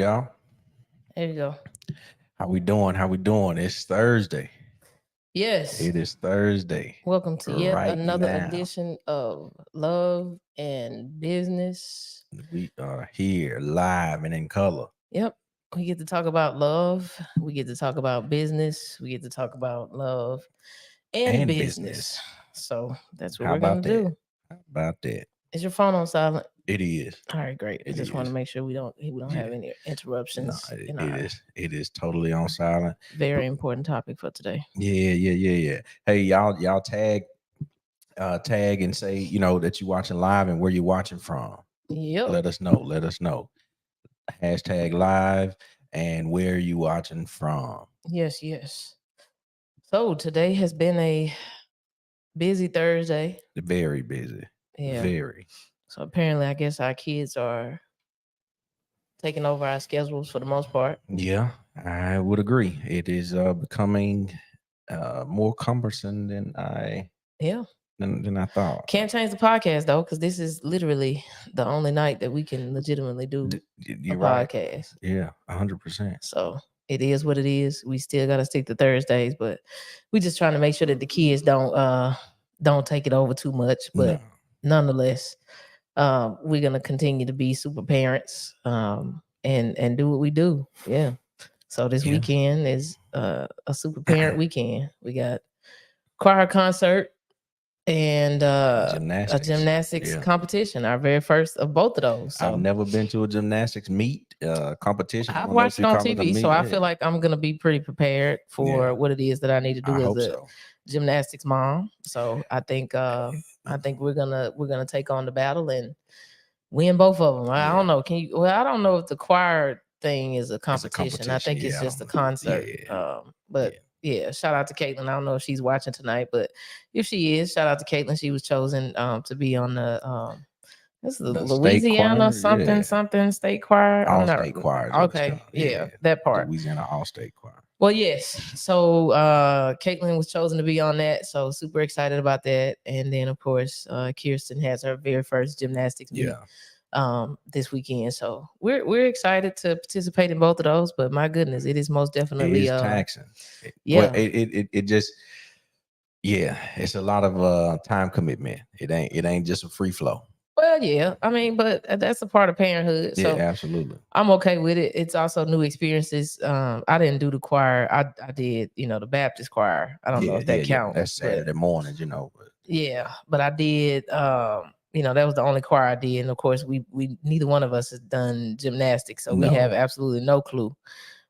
y'all. There you go. How we doing? How we doing? It's Thursday. Yes. It is Thursday Welcome to yet right another now. edition of Love and Business. We are here live and in color. Yep. We get to talk about love. We get to talk about business. We get to talk about love and, And business. business. So that's what How we're going about to that? do. How about that? Is your phone on silent? It is. All right, great. I It just want to is. make sure we don't Yeah. have any No, interruptions in it our is. It is totally on silent. very important topic for today. Yeah. Hey, y'all tag and say, that you're watching live and where you're watching from. Yep. Let us know. Hashtag live and where you watching from. Yes. So today has been a busy Thursday. Very busy. Yeah. Very. So apparently, I guess our kids are taking over our schedules for the most part. Yeah, I would agree. It is becoming more cumbersome than I Yeah. than I thought. Can't change the podcast though, because this is literally the only night that we can legitimately do a You're right. podcast. Yeah, 100%. So it is what it is. We still got to stick to Thursdays, but we just trying to make sure that the kids don't take it over too much. But nonetheless, we're gonna continue to be super parents and do what we do. Yeah. So this weekend is a super parent weekend. We got choir concert and a gymnastics competition, our very first of both of those. So I've never been to a gymnastics meet competition. I've watched it on TV, so I feel like I'm gonna be pretty prepared for what it is that I need to do as a gymnastics mom. So I think we're gonna take on the battle and win both of them. I don't know. I don't know if the choir thing is a competition. I think it's just a concert. But yeah, shout out to Caitlin. I don't know if she's watching tonight, but if she is, shout out to Caitlin. She was chosen to be on the this is the Louisiana something state choir. All state choir. Okay, yeah, that part. Louisiana all state choir. Well, yes. So Caitlin was chosen to be on that. So super excited about that. And then of course, Kirsten has her very first gymnastics meet this weekend. So we're excited to participate in both of those. But my goodness, it is most definitely taxing. Yeah. It just it's a lot of time commitment. It ain't just a free flow. Well, yeah. I mean, but that's a part of parenthood. So yeah, absolutely. I'm okay with it. It's also new experiences. I didn't do the choir. I did, the Baptist choir. I don't know if that counts. That's Saturday mornings, But. Yeah, but I did. That was the only choir I did, and of course, we neither one of us has done gymnastics, so we have absolutely no clue.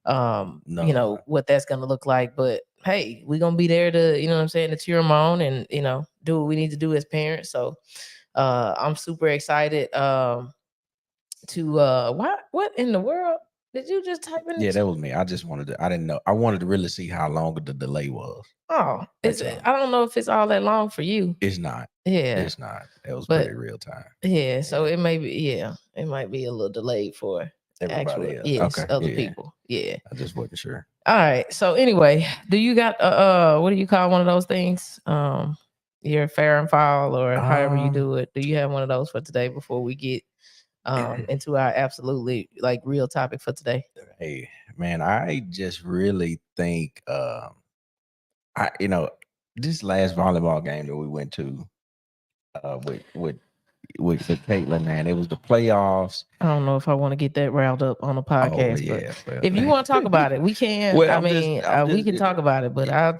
What that's gonna look like. But hey, we're gonna be there to, to cheer them on and do what we need to do as parents. So I'm super excited. What in the world did you just type in? Yeah, that was me. I didn't know. I wanted to really see how long the delay was. Oh, I don't know if it's all that long for you. It's not. Yeah, it's not. It was pretty real time. Yeah, so it may be. Yeah, it might be a little delayed for everybody else. Other people. Yeah, I just wasn't sure. All right. So anyway, do you got what do you call one of those things? Your fair and foul, or however you do it. Do you have one of those for today before we get into our absolutely real topic for today? Hey man, I just really think this last volleyball game that we went to with Caitlin, man, it was the playoffs. I don't know if I want to get that riled up on a podcast, but if you want to talk about it, we can. Well, we can talk about it, but I'm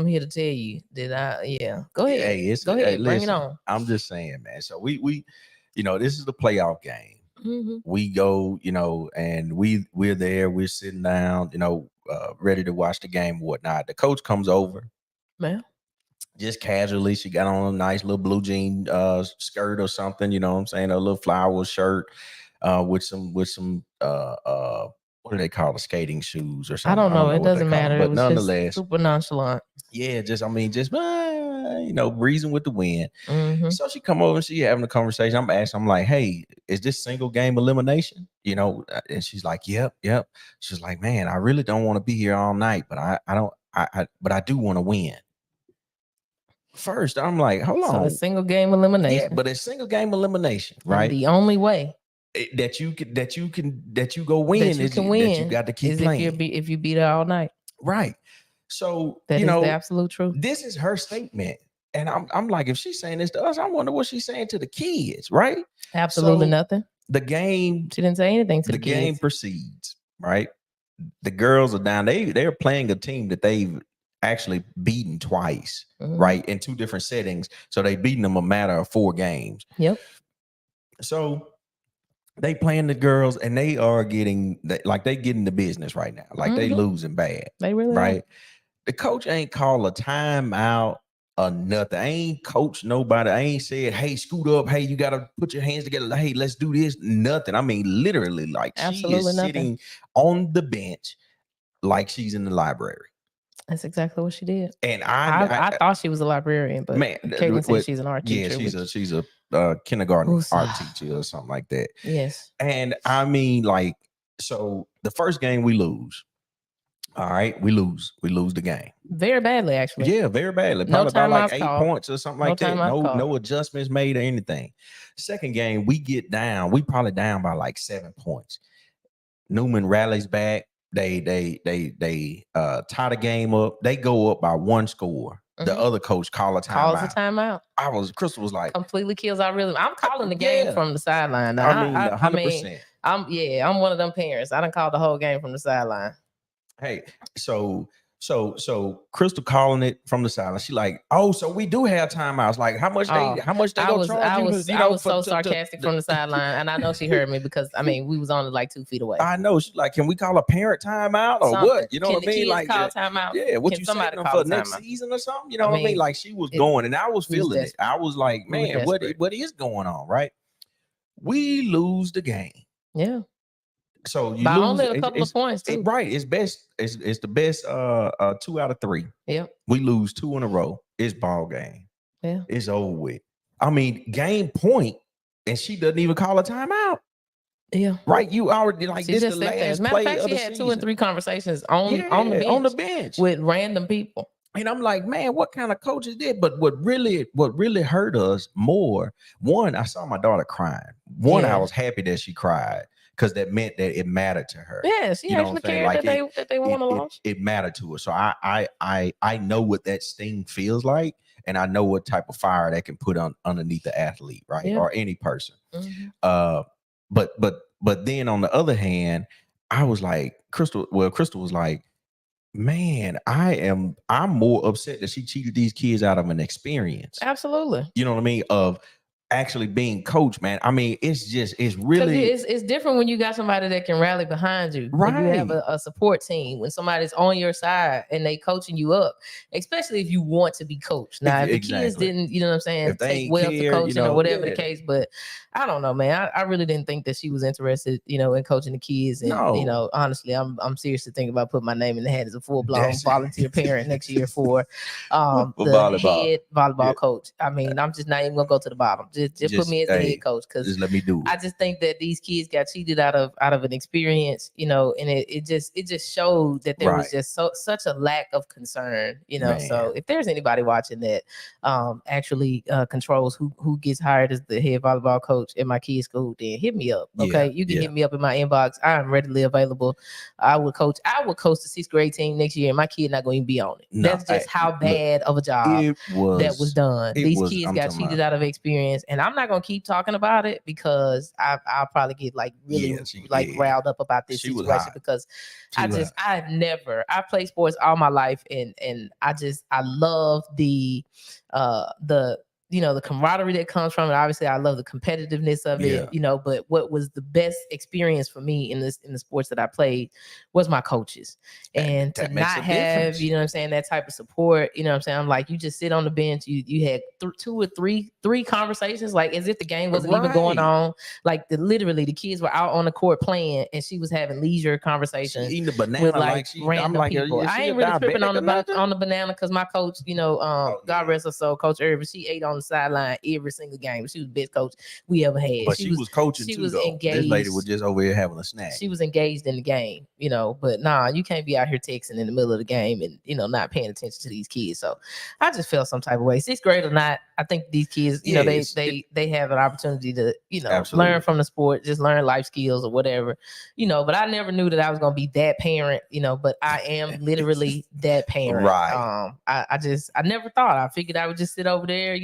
here to tell you that go ahead. Hey, go ahead, listen, bring it on. I'm just saying, man. So we this is the playoff game. Mm-hmm. We go, and we're there, we're sitting down, ready to watch the game and whatnot. The coach comes over, man. Just casually, she got on a nice little blue jean skirt or something, what I'm saying, a little flower shirt with some what do they call the skating shoes or something? I don't know. It doesn't matter. But nonetheless, super nonchalant. Yeah, just breezing with the wind. Mm-hmm. So she come over and she having a conversation. I'm asking, I'm like, hey, is this single game elimination? And she's like, yep. She's like, man, I really don't want to be here all night, but I do want to win. First, I'm like, hold on. So it's single game elimination. Yeah, but it's single game elimination, right? And the only way. that you go win that you can is win that you got to keep playing. If you beat her all night. Right. So that is the absolute truth. This is her statement. And I'm like, if she's saying this to us, I wonder what she's saying to the kids, right? Absolutely nothing. The game, she didn't say anything to the kids. Game proceeds, right? The girls are down. They're playing a team that they've actually beaten twice, right? In 2 different settings. So they've beaten them a matter of 4 games. Yep. So they playing the girls and they are getting the business right now. Like they losing bad. They really right. Are. The coach ain't call a timeout or nothing. I ain't coach nobody. I ain't said, hey, scoot up. Hey, you got to put your hands together. Hey, let's do this. Nothing. I mean, literally, like absolutely she is nothing. Sitting on the bench like she's in the library. That's exactly what she did. And I thought she was a librarian, but Caitlin said she's an art teacher. Yeah, she's a kindergarten art teacher or something like that. Yes. And I mean, like, so the first game we lose. All right, we lose the game very badly, actually. Yeah, very badly. Probably by like 8 points or something like that. No adjustments made or anything. Second game, we get down. We probably down by like 7 points. Newman rallies back. They tie the game up. They go up by 1 score. The other coach calls a timeout. Crystal was like, completely kills our rhythm. I'm calling the game from the sideline. I mean, 100%. I'm one of them parents. I done called the whole game from the sideline. Hey, so Crystal calling it from the sideline. She like, oh, so we do have timeouts. Like, how much they gonna charge you? I was so sarcastic from the sideline, and I know she heard me because I mean we was only like 2 feet away. I know. She's like, can we call a parent timeout or what? You know what I mean? Like, call timeout. Yeah, what you setting them for next season or something? You know what I mean? Like, she was going, and I was feeling it. I was like, man, what is going on? Right? We lose the game. Yeah. So you by lose only a couple of points too. Right. It's best. It's the best 2 out of 3. Yeah. We lose 2 in a row. It's ball game. Yeah. It's over with. I mean, game point, and she doesn't even call a timeout. Yeah. Right. You already like she this the last play of the season. She had 2 and 3 conversations on the bench with random people. And I'm like, man, what kind of coach is this? But what really hurt us more, one, I saw my daughter crying. I was happy that she cried. Because that meant that it mattered to her. Yeah, she actually cared like that they won a loss. It mattered to her. So I know what that sting feels like, and I know what type of fire that can put on underneath the athlete, right, or any person. But then on the other hand, I was like, Crystal was like, man, I'm more upset that she cheated these kids out of an experience. Absolutely. You know what I mean? Of actually being coach, man. I mean, it's really it's different when you got somebody that can rally behind you. Right. When you have a support team, when somebody's on your side and they coaching you up, especially if you want to be coached. Now, if the kids didn't, you know what I'm saying, take well to coaching or whatever the case, but I don't know, man. I really didn't think that she was interested, in coaching the kids. And honestly, I'm seriously thinking about putting my name in the hat as a full-blown volunteer parent next year for the head volleyball coach. I mean, I'm just not even gonna go to the bottom. Just put me as the head coach, because just let me do it. I just think that these kids got cheated out of an experience, and it just showed that there was just such a lack of concern, Man. So if there's anybody watching that actually controls who gets hired as the head volleyball coach at my kid's school, then hit me up. Okay, you can hit me up in my inbox. I am readily available. I would coach the 6th grade team next year, and my kid not going to be on it. No, that's just how bad of a job that was done. These kids got cheated out of experience, and I'm not gonna keep talking about it because I'll probably get like really riled up about this situation because I've played sports all my life, and I love the the camaraderie that comes from it. Obviously, I love the competitiveness of it, but what was the best experience for me in the sports that I played was my coaches. And to not have, that type of support, I'm like, you just sit on the bench, you had 2 or 3 conversations, like as if the game wasn't even going on. Like literally the kids were out on the court playing, and she was having leisure conversations eating the banana with random people. I ain't really tripping on the banana because my coach, God rest her soul, Coach Irvin, she ate on the sideline every single game. She was the best coach we ever had. But she was coaching too, though. Engaged. This lady was just over here having a snack. She was engaged in the game, but nah, you can't be out here texting in the middle of the game and, not paying attention to these kids. So I just felt some type of way. 6th grade or not, I think these kids, they have an opportunity to, learn from the sport, just learn life skills or whatever, but I never knew that I was going to be that parent, but I am literally that parent. Right. I never thought. I figured I would just sit over there,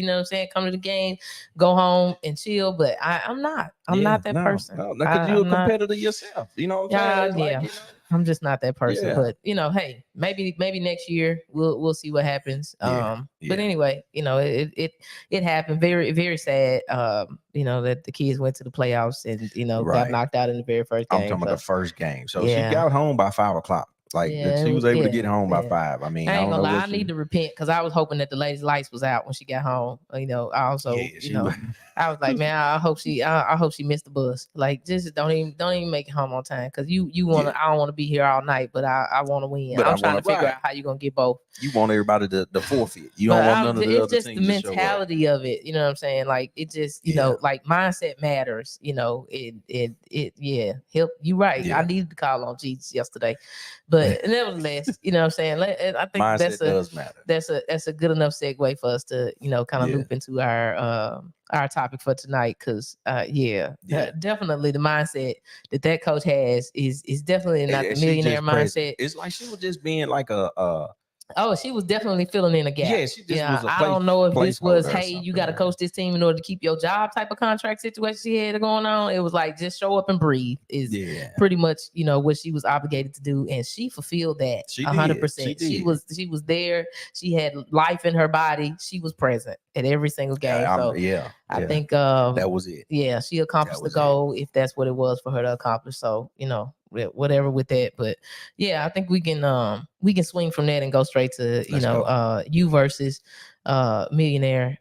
come to the game, go home and chill, but I'm not. I'm not that person. No, because you're a competitor yourself. You know what I'm saying? Yeah. I'm just not that person. But hey, maybe next year we'll see what happens. But anyway, it happened. Very, very sad. That the kids went to the playoffs and got knocked out in the very first game. I'm talking about the first game. So she got home by 5:00. Like she was able to get home by 5. I mean, I ain't gonna lie. I need to repent because I was hoping that the lady's lights was out when she got home. I also, I was like, man, I hope she missed the bus. Like, just don't even make it home on time because you want to. I don't want to be here all night, but I want to win. I'm trying to figure out how you gonna get both. You want everybody to forfeit. You don't want none of the other things. It's just the mentality of it. You know what I'm saying? Like it just like mindset matters. It help you right. I needed to call on Jesus yesterday. But nevertheless, you know what I'm saying? I think mindset that's a good enough segue for us to, kind of loop into our topic for tonight. Cause definitely the mindset that coach has is definitely not the millionaire mindset. It's like she was just being like she was definitely filling in a gap. Yeah, she just was I don't know if this was, hey, you got to coach this team in order to keep your job type of contract situation she had going on. It was like, just show up and breathe is pretty much, what she was obligated to do. And she fulfilled that 100%. She was there. She had life in her body. She was present at every single game. I think that was it. Yeah, she accomplished the goal if that's what it was for her to accomplish. So, whatever with that, but I think we can swing from that and go straight to you versus millionaire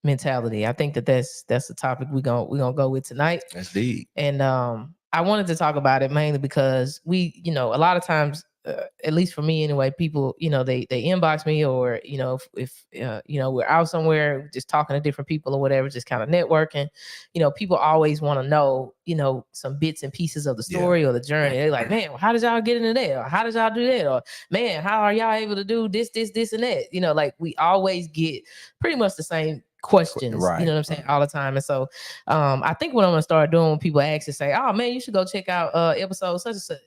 mentality. I think that's the topic we're gonna go with tonight. That's deep. And I wanted to talk about it mainly because we a lot of times at least for me anyway, people they inbox me or if we're out somewhere just talking to different people or whatever, just kind of networking. People always want to know some bits and pieces of the story or the journey. They're like, man, how did y'all get into that? Or how did y'all do that? Or man, how are y'all able to do this and that? Like we always get pretty much the same questions, right. You know what I'm saying, all the time. And so I think what I'm gonna start doing when people ask is say, oh man, you should go check out episode such and such.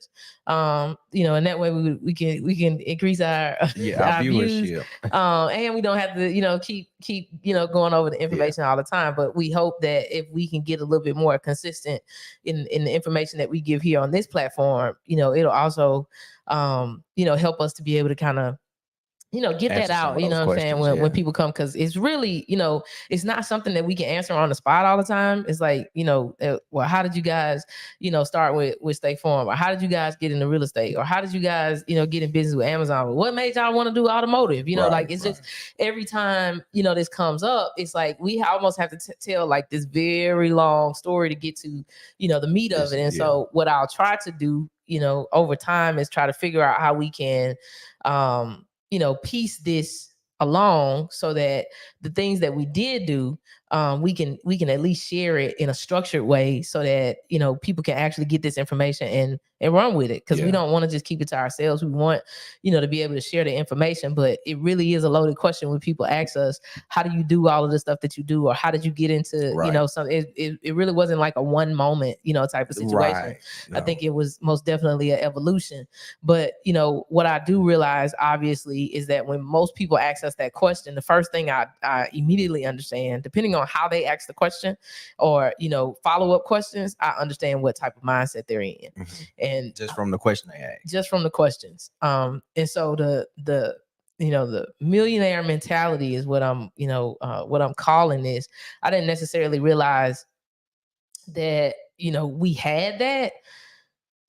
And that way we can increase our viewership. And we don't have to keep going over the information all the time. But we hope that if we can get a little bit more consistent in the information that we give here on this platform, it'll also help us to be able to kind of get that out, you know what I'm saying, when people come, because it's really, it's not something that we can answer on the spot all the time. It's like, well, how did you guys, start with State Farm? Or how did you guys get into real estate? Or how did you guys, get in business with Amazon? Or what made y'all want to do automotive? Just every time, this comes up, it's like we almost have to tell like this very long story to get to, the meat of it. And so what I'll try to do, over time is try to figure out how we can, piece this along so that the things that we did do, we can at least share it in a structured way so that, people can actually get this information and run with it. Because we don't want to just keep it to ourselves. We want, to be able to share the information. But it really is a loaded question when people ask us, how do you do all of the stuff that you do? Or how did you get into, something? It really wasn't like a one moment, type of situation. Right. No. I think it was most definitely an evolution. But, what I do realize, obviously, is that when most people ask us that question, the first thing I immediately understand, depending on how they ask the question or, follow-up questions, I understand what type of mindset they're in. Mm-hmm. And just from the question they asked. Just from the questions. And so the millionaire mentality is what I'm calling this. I didn't necessarily realize that, we had that.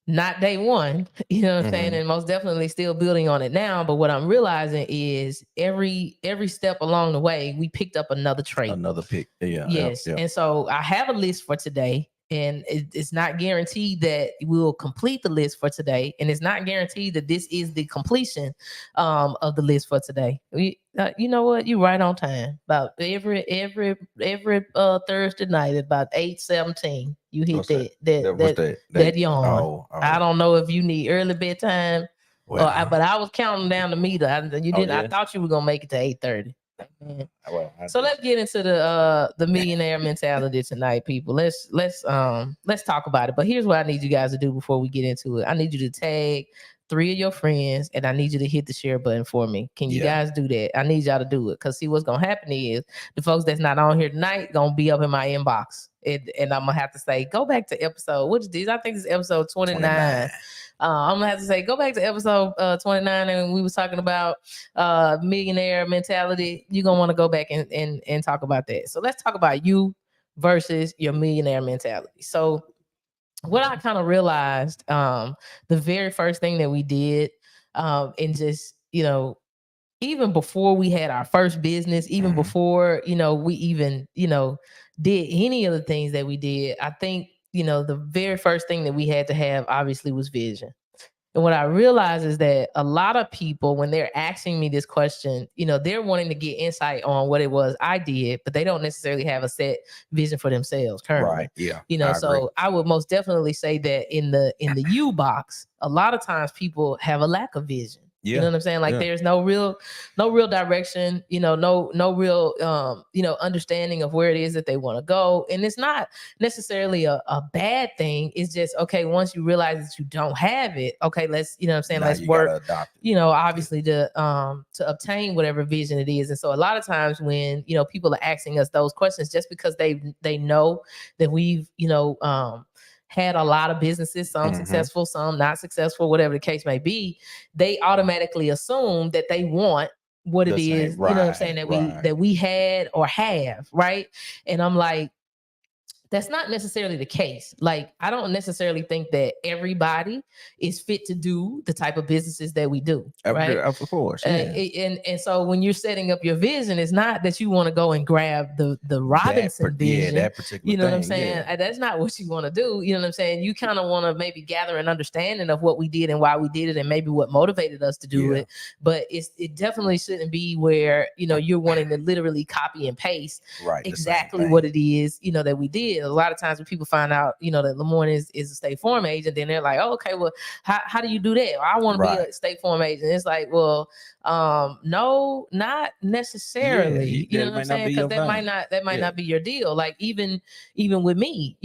Not day one, you know what I'm saying? And most definitely still building on it now. But what I'm realizing is every step along the way, we picked up another trait. Another pick. Yeah. Yes. Yeah. And so I have a list for today. And it's not guaranteed that we'll complete the list for today, and it's not guaranteed that this is the completion of the list for today. You know what? You're right on time. About every Thursday night at about 8:17, you hit that yawn. Oh. I don't know if you need early bedtime, but I was counting down the meter. I thought you were gonna make it to 8:30. So let's get into the millionaire mentality tonight, people. Let's talk about it. But here's what I need you guys to do before we get into it. I need you to tag 3 of your friends, and I need you to hit the share button for me. Can you guys do that? I need y'all to do it, because see, what's gonna happen is the folks that's not on here tonight gonna be up in my inbox, and I'm gonna have to say, go back to episode, which is I think it's episode 29. I'm gonna have to say, go back to episode 29, and we was talking about millionaire mentality. You're gonna want to go back and talk about that. So let's talk about you versus your millionaire mentality. So what I kind of realized, the very first thing that we did, and just, even before we had our first business, even before, we even, did any of the things that we did, I think, the very first thing that we had to have obviously was vision. And what I realize is that a lot of people, when they're asking me this question, they're wanting to get insight on what it was I did, but they don't necessarily have a set vision for themselves currently. Right. Yeah. So I would most definitely say that in the U box, a lot of times people have a lack of vision. You know what I'm saying? Like there's no real direction, no real, understanding of where it is that they want to go. And it's not necessarily a bad thing. It's just, okay, once you realize that you don't have it, okay, let's, let's work, obviously to obtain whatever vision it is. And so a lot of times when, people are asking us those questions, just because they know that we've, had a lot of businesses, some successful, some not successful, whatever the case may be, they automatically assume that they want what it is, that we had or have, right? And I'm like, that's not necessarily the case. Like, I don't necessarily think that everybody is fit to do the type of businesses that we do, right? Of course. Yeah. And so when you're setting up your vision, it's not that you want to go and grab the Robinson vision. Yeah, that particular You know what I'm saying? Yeah. That's not what you want to do. You know what I'm saying? You kind of want to maybe gather an understanding of what we did and why we did it, and maybe what motivated us to do it. But it definitely shouldn't be where, you're wanting to literally copy and paste exactly what it is, that we did. A lot of times when people find out, that Lamorne is a State Farm agent, then they're like, oh, okay, well, how do you do that? Well, I want to be a State Farm agent. It's like, well, no, not necessarily. You know what I'm saying? Because that might not be your deal. Like even with me,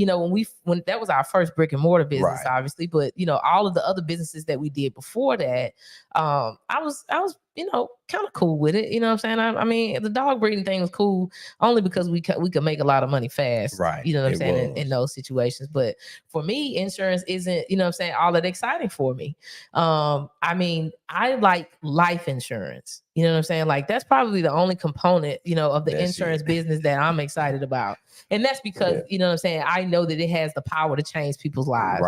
when that was our first brick and mortar business, obviously, but all of the other businesses that we did before that, I was kind of cool with it. You know what I'm saying? I mean, the dog breeding thing was cool only because we could make a lot of money fast. Right. You know what I'm saying? In those situations. But for me, insurance isn't, all that exciting for me. I mean, I like life insurance. You know what I'm saying? Like that's probably the only component, of the insurance business that I'm excited about. And that's because, you know what I'm saying, I know that it has the power to change people's lives.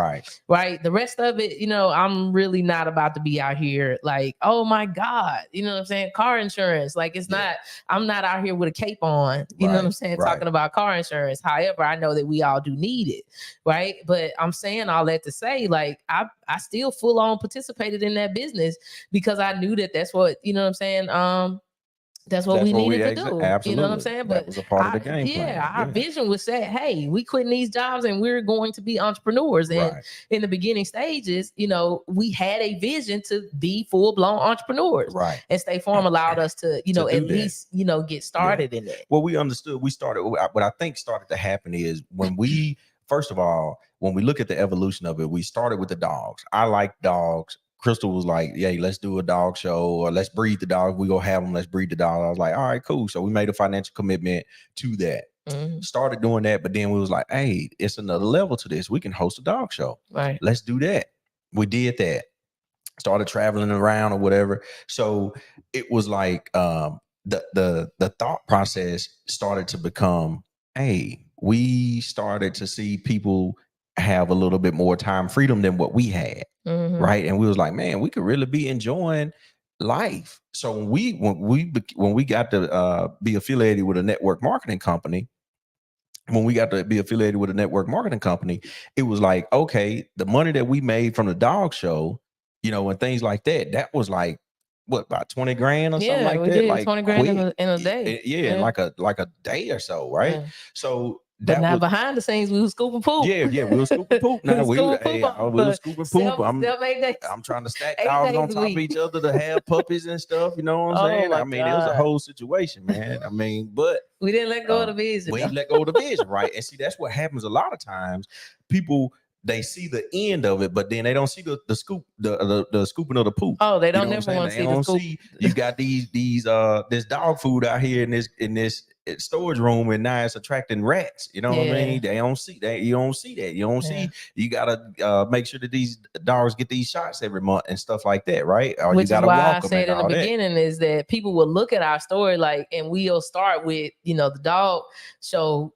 Right. The rest of it, I'm really not about to be out here like, oh my God, you know what I'm saying? Car insurance. Like it's not, I'm not out here with a cape on, you know what I'm saying? Talking about car insurance. However, I know that we all do need it. Right. But I'm saying all that to say, like, I still full on participated in that business because I knew that that's what, you know what I'm saying? That's what we needed to do. Absolutely. You know what I'm saying? But that was a part of the game plan. Our vision was set, hey, we quitting these jobs and we're going to be entrepreneurs. And in the beginning stages, we had a vision to be full-blown entrepreneurs. And State Farm allowed us to, at least, get started in that. Well, we understood. We started, what I think started to happen is when we, first of all, when we look at the evolution of it, we started with the dogs. I like dogs. Crystal was like, "Yay, let's do a dog show, or let's breed the dog. We go have them. Let's breed the dog." I was like, "All right, cool." So we made a financial commitment to that. Started doing that, but then we was like, "Hey, it's another level to this. We can host a dog show. Let's do that." We did that. Started traveling around or whatever. So it was like the thought process started to become, hey, we started to see people have a little bit more time freedom than what we had. Right. And we was like, man, we could really be enjoying life. So when we got to be affiliated with a network marketing company, when we got to be affiliated with a network marketing company, it was like, okay, the money that we made from the dog show, and things like that, that was like what, about 20 grand or something like we that, did like 20 grand quick. in a day. In like a day or so, right? Yeah. So But that now was behind the scenes, we were scooping poop. we were scooping poop. Now we were scooping poop. I'm trying to stack dogs on top of each other to have puppies and stuff. You know what I'm saying? I mean, it was a whole situation, man. I mean, but we didn't let go of the vision. We didn't let go of the vision, right? And see, that's what happens a lot of times. People, they see the end of it, but then they don't see the scoop, the scooping of the poop. Oh, they don't never want to see the scoop. You got this dog food out here in this storage room, and now it's attracting rats. You know what I mean? They don't see that. You don't see that. You don't see. You gotta make sure that these dogs get these shots every month and stuff like that, right? Or which you gotta is why walk I said in the beginning is that people will look at our story and we'll start with the dog show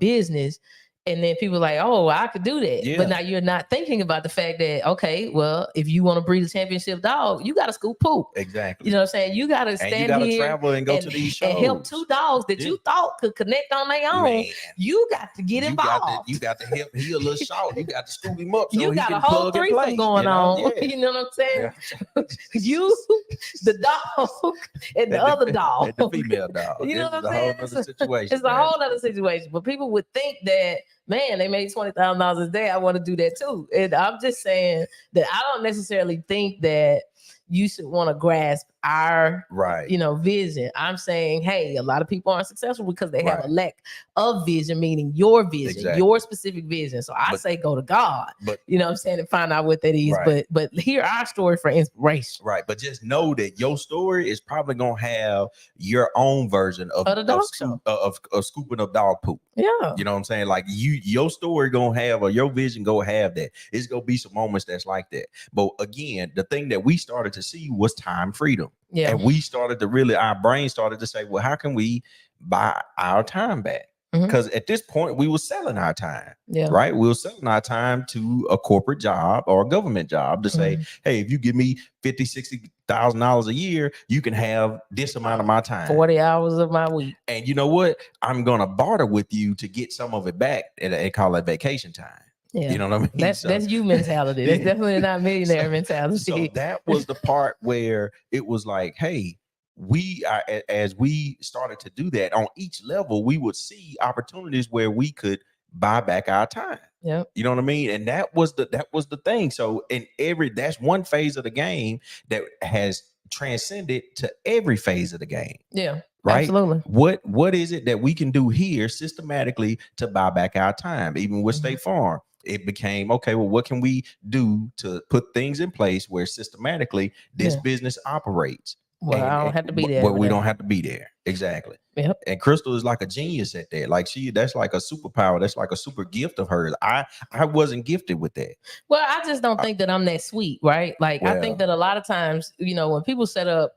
business. And then people are like, oh, I could do that. Yeah. But now you're not thinking about the fact that, okay, well, if you want to breed a championship dog, you got to scoop poop. Exactly. You know what I'm saying? You got to stand here travel and go to these shows and help two dogs that you thought could connect on their own. Man. You got to get involved. You got to help. He a little short. You got to scoop him up. So you he got can a whole threesome going on. Yeah. You know what I'm saying? Yeah. You, the dog, and the other dog. And the female dog. You know what I'm saying? It's a whole other situation. But people would think that, man, they made $20,000 a day. I want to do that too. And I'm just saying that I don't necessarily think that you should want to grasp our vision. I'm saying, hey, a lot of people aren't successful because they have a lack of vision, meaning your vision, your specific vision. So I say go to God, you know what I'm saying, and find out what that is. But hear our story for inspiration. Right. But just know that your story is probably gonna have your own version of the dog show. Of scooping up dog poop. Yeah. You know what I'm saying? Like your story gonna have, or your vision gonna have that. It's gonna be some moments that's like that. But again, the thing that we started to see was time freedom. Yeah. And we started to our brain started to say, well, how can we buy our time back? Because at this point we were selling our time, right? We were selling our time to a corporate job or a government job to say, hey, if you give me $50,000-$60,000 a year, you can have this amount of my time, 40 hours of my week. And you know what? I'm gonna barter with you to get some of it back, and they call it vacation time. Yeah. You know what I mean? That's you mentality. That's definitely not millionaire mentality. So that was the part where it was like, hey, as we started to do that on each level, we would see opportunities where we could buy back our time. Yeah. You know what I mean? And that was the thing. So that's one phase of the game that has transcended to every phase of the game. Yeah. Right. Absolutely. What is it that we can do here systematically to buy back our time? Even with State Farm, it became, okay, well, what can we do to put things in place where systematically this business operates? Well, I don't have to be there. Well, we don't have to be there. Exactly. Yep. And Crystal is like a genius at that. Like that's like a superpower. That's like a super gift of hers. I wasn't gifted with that. Well, I just don't think that I'm that sweet, right? Like, I think that a lot of times, when people set up,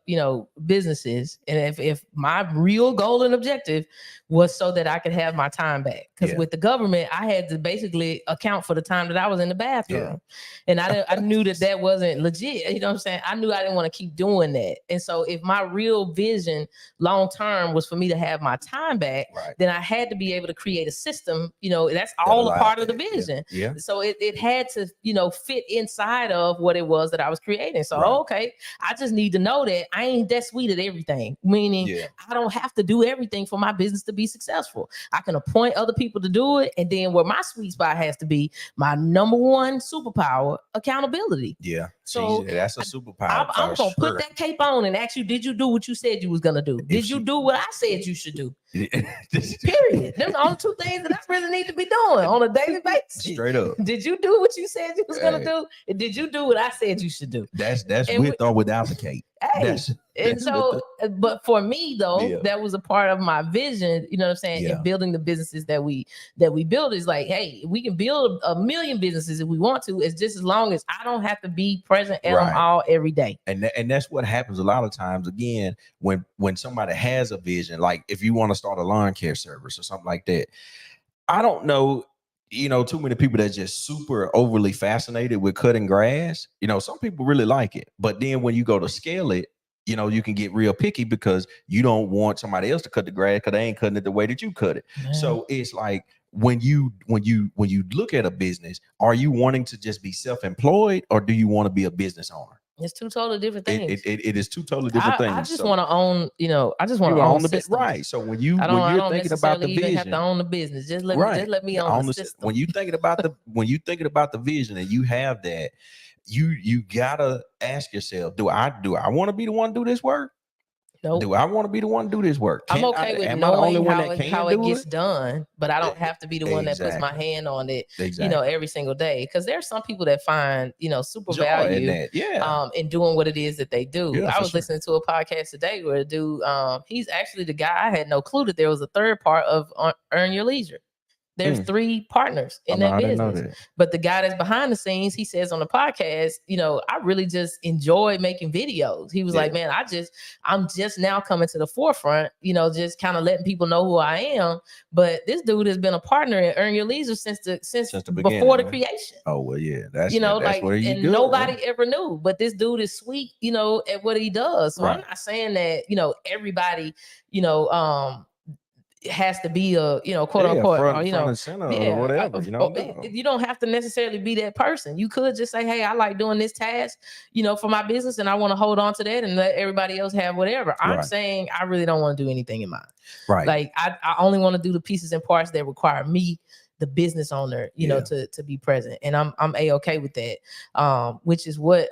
businesses, and if my real goal and objective was so that I could have my time back, because with the government, I had to basically account for the time that I was in the bathroom, and I knew that wasn't legit. You know what I'm saying? I knew I didn't want to keep doing that, and so if my real vision long term was for me to have my time back, then I had to be able to create a system, that's all a part of the vision. Yeah. So it had to, fit inside of what it was that I was creating. So, okay, I just need to know that I ain't that sweet at everything, meaning I don't have to do everything for my business to be successful. I can appoint other people to do it. And then where my sweet spot has to be, my number one superpower, accountability. Yeah. So that's a superpower. I'm going to put that cape on and ask you, did you do what you said you was going to do? Did you do what I said you should do? Period. Them the only two things that I really need to be doing on a daily basis. Straight up. Did you do what you said you was going to do? And did you do what I said you should do? That's with or without the cape. Hey, but for me though, that was a part of my vision, you know what I'm saying, in building the businesses that we build. Is like, hey, we can build a million businesses if we want to. It's just as long as I don't have to be present at them all every day. And that's what happens a lot of times. Again, when somebody has a vision, like if you want to start a lawn care service or something like that, I don't know. Too many people that's just super overly fascinated with cutting grass. Some people really like it, but then when you go to scale it, you can get real picky because you don't want somebody else to cut the grass because they ain't cutting it the way that you cut it. Man. So it's like when you look at a business, are you wanting to just be self-employed or do you want to be a business owner? It's two totally different things. It is two totally different things. I just want to own, I just want to own the business, right? So when you're thinking about the vision, have to own the business. Just let me own the system. When you thinking about the vision and you have that, you gotta ask yourself, do I want to be the one to do this work? Nope. Do I want to be the one to do this work? I'm okay with knowing how it gets done, but I don't have to be the one that puts my hand on it, every single day. Because there's some people that find, super joy value in doing what it is that they do. Yeah, I was listening to a podcast today where a dude, he's actually the guy. I had no clue that there was a third part of Earn Your Leisure. There's 3 partners in that business. But the guy that's behind the scenes, he says on the podcast, I really just enjoy making videos. He was like, man, I'm just now coming to the forefront, just kind of letting people know who I am. But this dude has been a partner in Earn Your Leisure since the before the creation. Oh, well, yeah. That's where you go, nobody ever knew. But this dude is sweet, at what he does. So I'm not saying that, everybody, has to be a quote unquote front and center or whatever. You don't have to necessarily be that person. You could just say, hey, I like doing this task for my business and I want to hold on to that and let everybody else have whatever. I'm saying I really don't want to do anything in mine. Like I only want to do the pieces and parts that require me, the business owner, to be present. And I'm A-okay with that. Which is what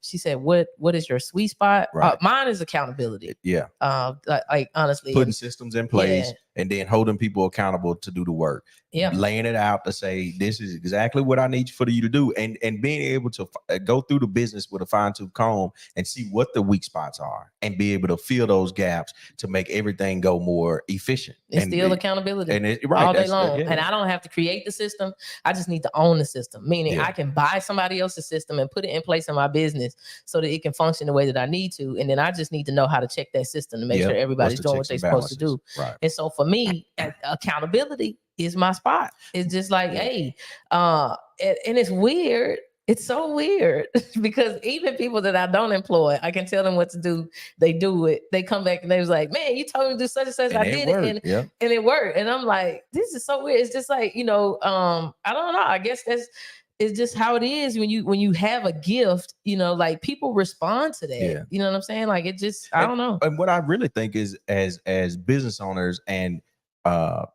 she said, what is your sweet spot? Mine is accountability. Like honestly, putting systems in place and then holding people accountable to do the work. Laying it out to say, this is exactly what I need for you to do. And being able to go through the business with a fine-tooth comb and see what the weak spots are and be able to fill those gaps to make everything go more efficient. It's still accountability all day long. And I don't have to create the system. I just need to own the system, meaning I can buy somebody else's system and put it in place in my business so that it can function the way that I need to. And then I just need to know how to check that system to make sure everybody's doing what they're supposed to do. And so for me, accountability is my spot. It's just like, hey, and it's weird. It's so weird because even people that I don't employ, I can tell them what to do. They do it. They come back and they was like, man, you told me to do such and such. I did it. And it worked. And I'm like, this is so weird. It's just like, I don't know. I guess it's just how it is when you have a gift, like people respond to that. You know what I'm saying? Like it just, I don't know. And what I really think is as business owners and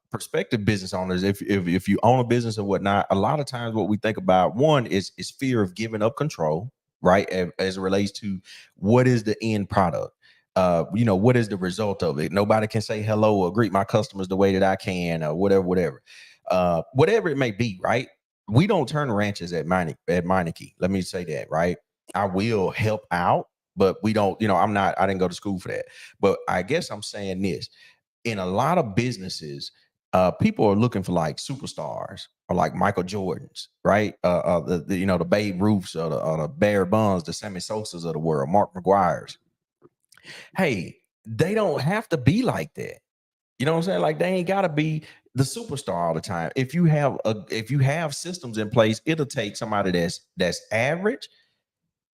prospective business owners, if you own a business or whatnot, a lot of times what we think about, one is fear of giving up control, right? As it relates to what is the end product. What is the result of it? Nobody can say hello or greet my customers the way that I can or whatever it may be, right? We don't turn ranches at Meineke. Let me say that, right? I will help out, but we don't, I didn't go to school for that. But I guess I'm saying this. In a lot of businesses, people are looking for like superstars or like Michael Jordans, right? The Babe Ruths or the Barry Bonds, the Sammy Sosas of the world, Mark McGuire's. Hey, they don't have to be like that. You know what I'm saying? Like they ain't got to be the superstar all the time. If you have systems in place, it'll take somebody that's average.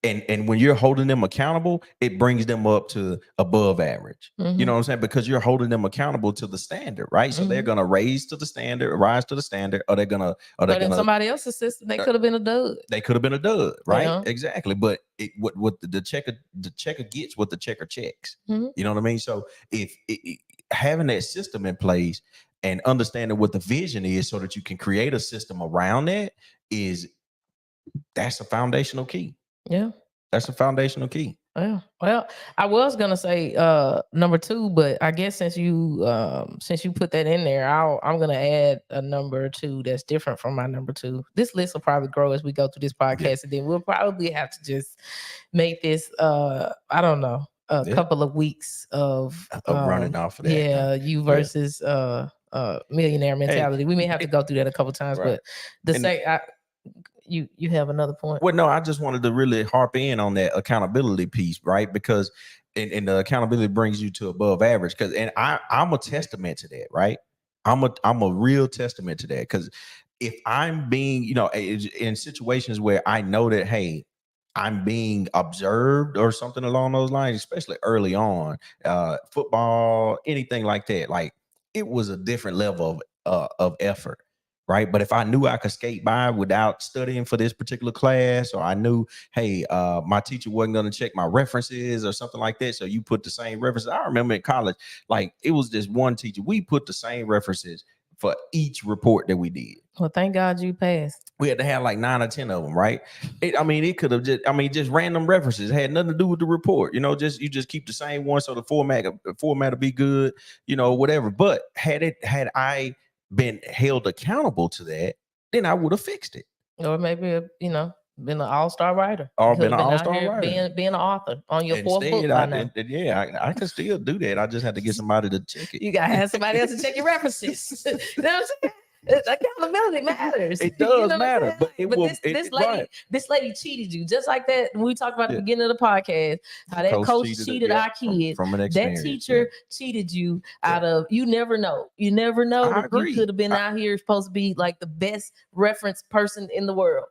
And when you're holding them accountable, it brings them up to above average. Mm-hmm. You know what I'm saying? Because you're holding them accountable to the standard, right? So they're gonna rise to the standard, or they're gonna in somebody else's system, they could have been a dud. They could have been a dud, right? Exactly. But what the checker gets what the checker checks. Mm-hmm. You know what I mean? So if having that system in place and understanding what the vision is so that you can create a system around that that's a foundational key. Yeah. That's a foundational key. Yeah. Well, I was gonna say number 2, but I guess since you put that in there, I'm gonna add a number 2 that's different from my number 2. This list will probably grow as we go through this podcast, and then we'll probably have to just make this I don't know, a couple of weeks of running off of that. Yeah, you versus millionaire mentality. We may have to go through that a couple times, but you have another point. Well, no, I just wanted to really harp in on that accountability piece, right? Because and the accountability brings you to above average. I'm a testament to that, right? I'm a real testament to that. Because if I'm being, in situations where I know that, hey, I'm being observed or something along those lines, especially early on, football, anything like that. Like it was a different level of effort, right? But if I knew I could skate by without studying for this particular class, or I knew, hey, my teacher wasn't going to check my references or something like that, so you put the same references. I remember in college, like it was just one teacher. We put the same references for each report that we did. Well, thank God you passed. We had to have like 9 or 10 of them, right? It could have just random references. It had nothing to do with the report. You just keep the same one so the format will be good, whatever. But had I been held accountable to that, then I would have fixed it. Or maybe, been an all-star writer. Or been an all-star writer. Being an author on your fourth book by now. I can still do that. I just had to get somebody to check it. You got to have somebody else to check your references. You know what I'm saying? Accountability matters. It does matter, but this lady cheated you just like that. When we talked about the beginning of the podcast, how that coach cheated our kids. From that teacher cheated you out of. You never know. You never know. You could have been out here supposed to be like the best reference person in the world.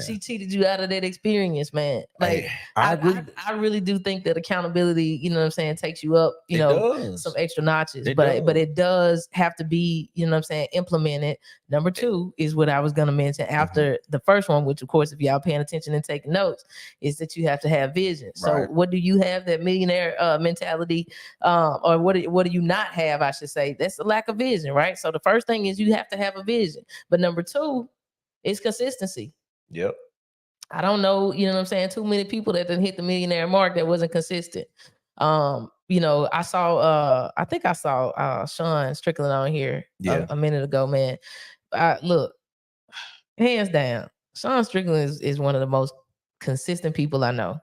She cheated you out of that experience, man. Like I agree. I really do think that accountability, you know what I'm saying, takes you up, some extra notches. But it does have to be, you know what I'm saying, implemented. Number 2 is what I was gonna mention after the first one, which of course, if y'all paying attention and taking notes, is that you have to have vision. So what do you have that millionaire mentality, or what do you not have? I should say that's the lack of vision, right? So the first thing is you have to have a vision, but number 2 is consistency. Yep. I don't know, you know what I'm saying, too many people that didn't hit the millionaire mark that wasn't consistent. I think I saw Sean Strickland on here a minute ago, man. Look, hands down, Sean Strickland is one of the most consistent people I know.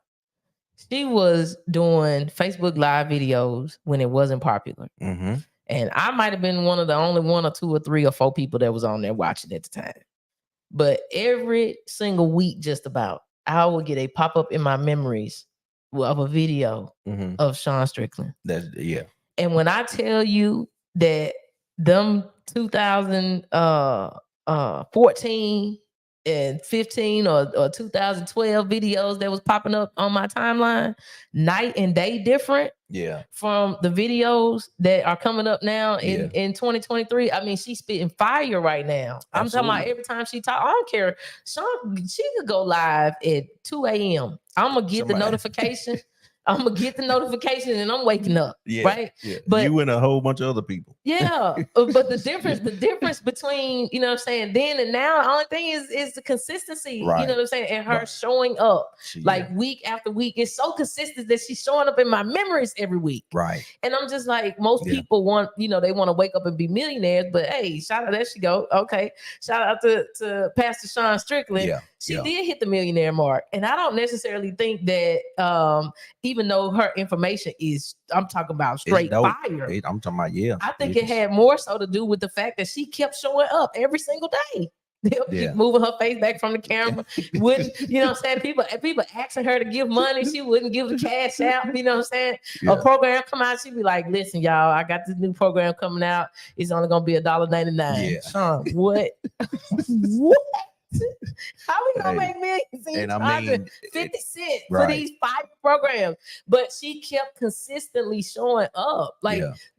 She was doing Facebook Live videos when it wasn't popular. Mm-hmm. And I might have been one of the only 1 or 2 or 3 or 4 people that was on there watching at the time. But every single week, just about, I would get a pop-up in my memories of a video of Sean Strickland. And when I tell you that them 2014 and 15 or 2012 videos that was popping up on my timeline, night and day different. From the videos that are coming up now in 2023. I mean, she's spitting fire right now. I'm talking about every time she talk. I don't care. She could go live at 2 a.m. I'm gonna get the notification. I'm gonna get the notification and I'm waking up. Right. Yeah. But you and a whole bunch of other people. Yeah. But the difference between, you know what I'm saying, then and now, the only thing is the consistency, you know what I'm saying, and her showing up week after week. It's so consistent that she's showing up in my memories every week. Right. And I'm just like, most people want, they want to wake up and be millionaires, but hey, shout out, there she go. Okay. Shout out to Pastor Sean Strickland. She did hit the millionaire mark. And I don't necessarily think that even though her information is, I'm talking about straight fire. I'm talking about, I think it had more so to do with the fact that she kept showing up every single day. Keep moving her face back from the camera. Wouldn't, you know what I'm saying? People asking her to give money. She wouldn't give the cash out. You know what I'm saying? A program come out, she'd be like, listen, y'all, I got this new program coming out. It's only going to be $1.99. Sean, what? What? How we gonna make millions? And I mean, 50 cents for these 5 programs, but she kept consistently showing up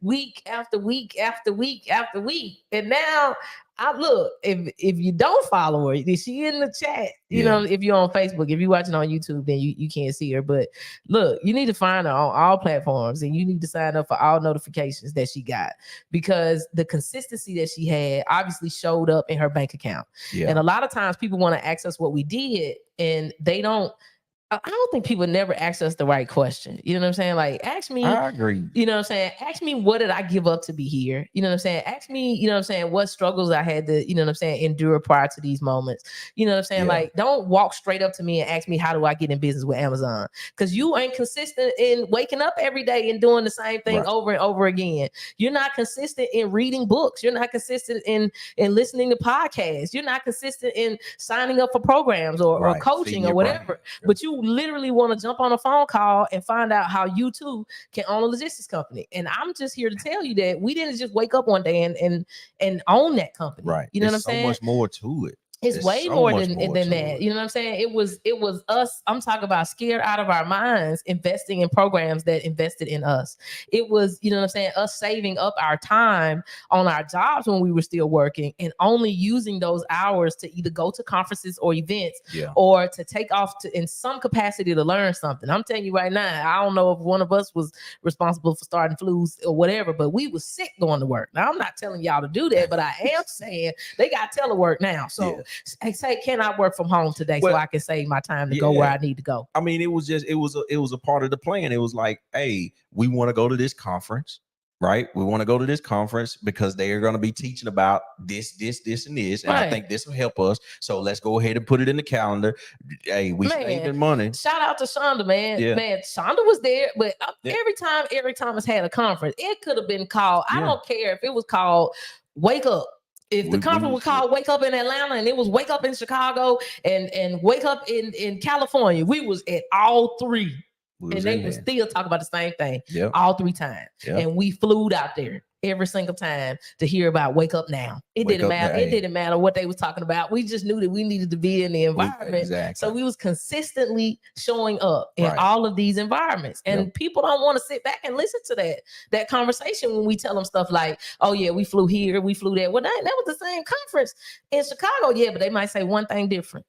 week after week after week after week. And now I look, if you don't follow her, is she in the chat? You know, if you're on Facebook, if you're watching on YouTube, then you can't see her. But look, you need to find her on all platforms and you need to sign up for all notifications that she got, because the consistency that she had obviously showed up in her bank account. And a lot of times people want to ask us what we did and they don't. I don't think people never ask us the right question. You know what I'm saying? Like, ask me. I agree. You know what I'm saying? Ask me, what did I give up to be here? You know what I'm saying? Ask me, you know what I'm saying, what struggles I had to, you know what I'm saying, endure prior to these moments. You know what I'm saying? Like, don't walk straight up to me and ask me, how do I get in business with Amazon? Because you ain't consistent in waking up every day and doing the same thing over and over again. You're not consistent in reading books. You're not consistent in listening to podcasts. You're not consistent in signing up for programs or coaching or whatever. But you literally want to jump on a phone call and find out how you too can own a logistics company. And I'm just here to tell you that we didn't just wake up one day and own that company. Right. You know what I'm saying? So much more to it. It's way so more much than more that. to it. You know what I'm saying? It was us. I'm talking about scared out of our minds, investing in programs that invested in us. It was, you know what I'm saying, us saving up our time on our jobs when we were still working and only using those hours to either go to conferences or events or to take off to in some capacity to learn something. I'm telling you right now, I don't know if one of us was responsible for starting flus or whatever, but we was sick going to work. Now I'm not telling y'all to do that, but I am saying they got telework now. So I say, can I work from home today so I can save my time to go where I need to go? I mean, it was a part of the plan. It was like, hey, we want to go to this conference, right? We want to go to this conference because they are going to be teaching about this, and this. And I think this will help us. So let's go ahead and put it in the calendar. Hey, we saving money. Shout out to Shonda, man. Man, Shonda was there, but every time it's had a conference, it could have been called, I don't care if it was called Wake Up. If the conference was called Wake Up in Atlanta and it was Wake Up in Chicago and Wake Up in California, we was at all three. And they would still talk about the same thing all 3 times. And we flew out there every single time to hear about Wake Up Now. It didn't matter. It didn't matter what they was talking about. We just knew that we needed to be in the environment. So we was consistently showing up in all of these environments. And people don't want to sit back and listen to that conversation when we tell them stuff like, oh yeah, we flew here, we flew there. Well, that was the same conference in Chicago. Yeah, but they might say one thing different.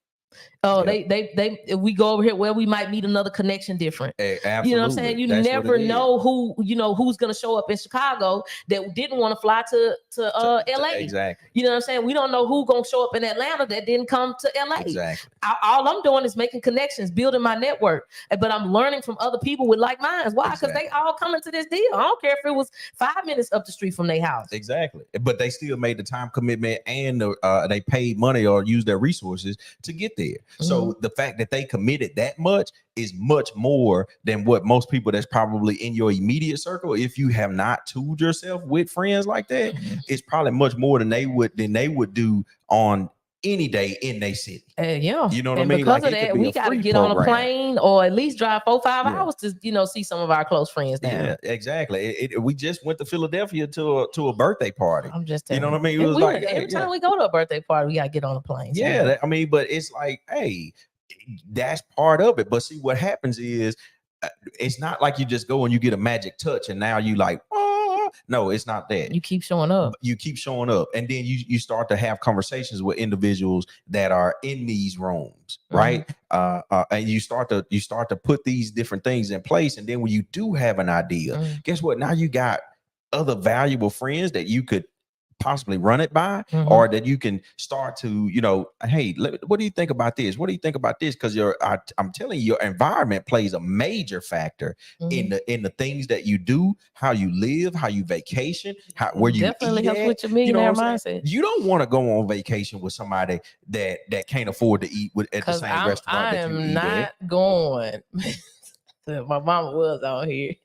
Oh, we go over here where we might meet another connection different. Absolutely. You know what I'm saying? You never know who's going to show up in Chicago that didn't want to fly to LA. Exactly. You know what I'm saying? We don't know who's going to show up in Atlanta that didn't come to LA. Exactly. All I'm doing is making connections, building my network, but I'm learning from other people with like minds. Why? Because they all coming to this deal. I don't care if it was 5 minutes up the street from their house. Exactly. But they still made the time commitment and they paid money or used their resources to get there. So the fact that they committed that much is much more than what most people that's probably in your immediate circle, if you have not tooled yourself with friends like that, it's probably much more than they would do on any day in their city. You know what I mean? Because of that, we got to get on a plane or at least drive 4-5 hours to see some of our close friends now. Yeah, exactly. We just went to Philadelphia to a birthday party. I'm just telling you know what I mean? It was like every time we go to a birthday party, we got to get on a plane. Yeah, I mean, but it's like, hey, that's part of it. But see, what happens is it's not like you just go and you get a magic touch and now you like, no, it's not that. You keep showing up. And then you start to have conversations with individuals that are in these rooms, right? And you start to put these different things in place. And then when you do have an idea, guess what? Now you got other valuable friends that you could possibly run it by, or that you can start to, hey, what do you think about this? What do you think about this? Because I'm telling you, your environment plays a major factor in the things that you do, how you live, how you vacation, where you definitely helps with your millionaire mindset. You don't want to go on vacation with somebody that can't afford to eat at the same restaurant that you eat at. I am not going. My mama was on here.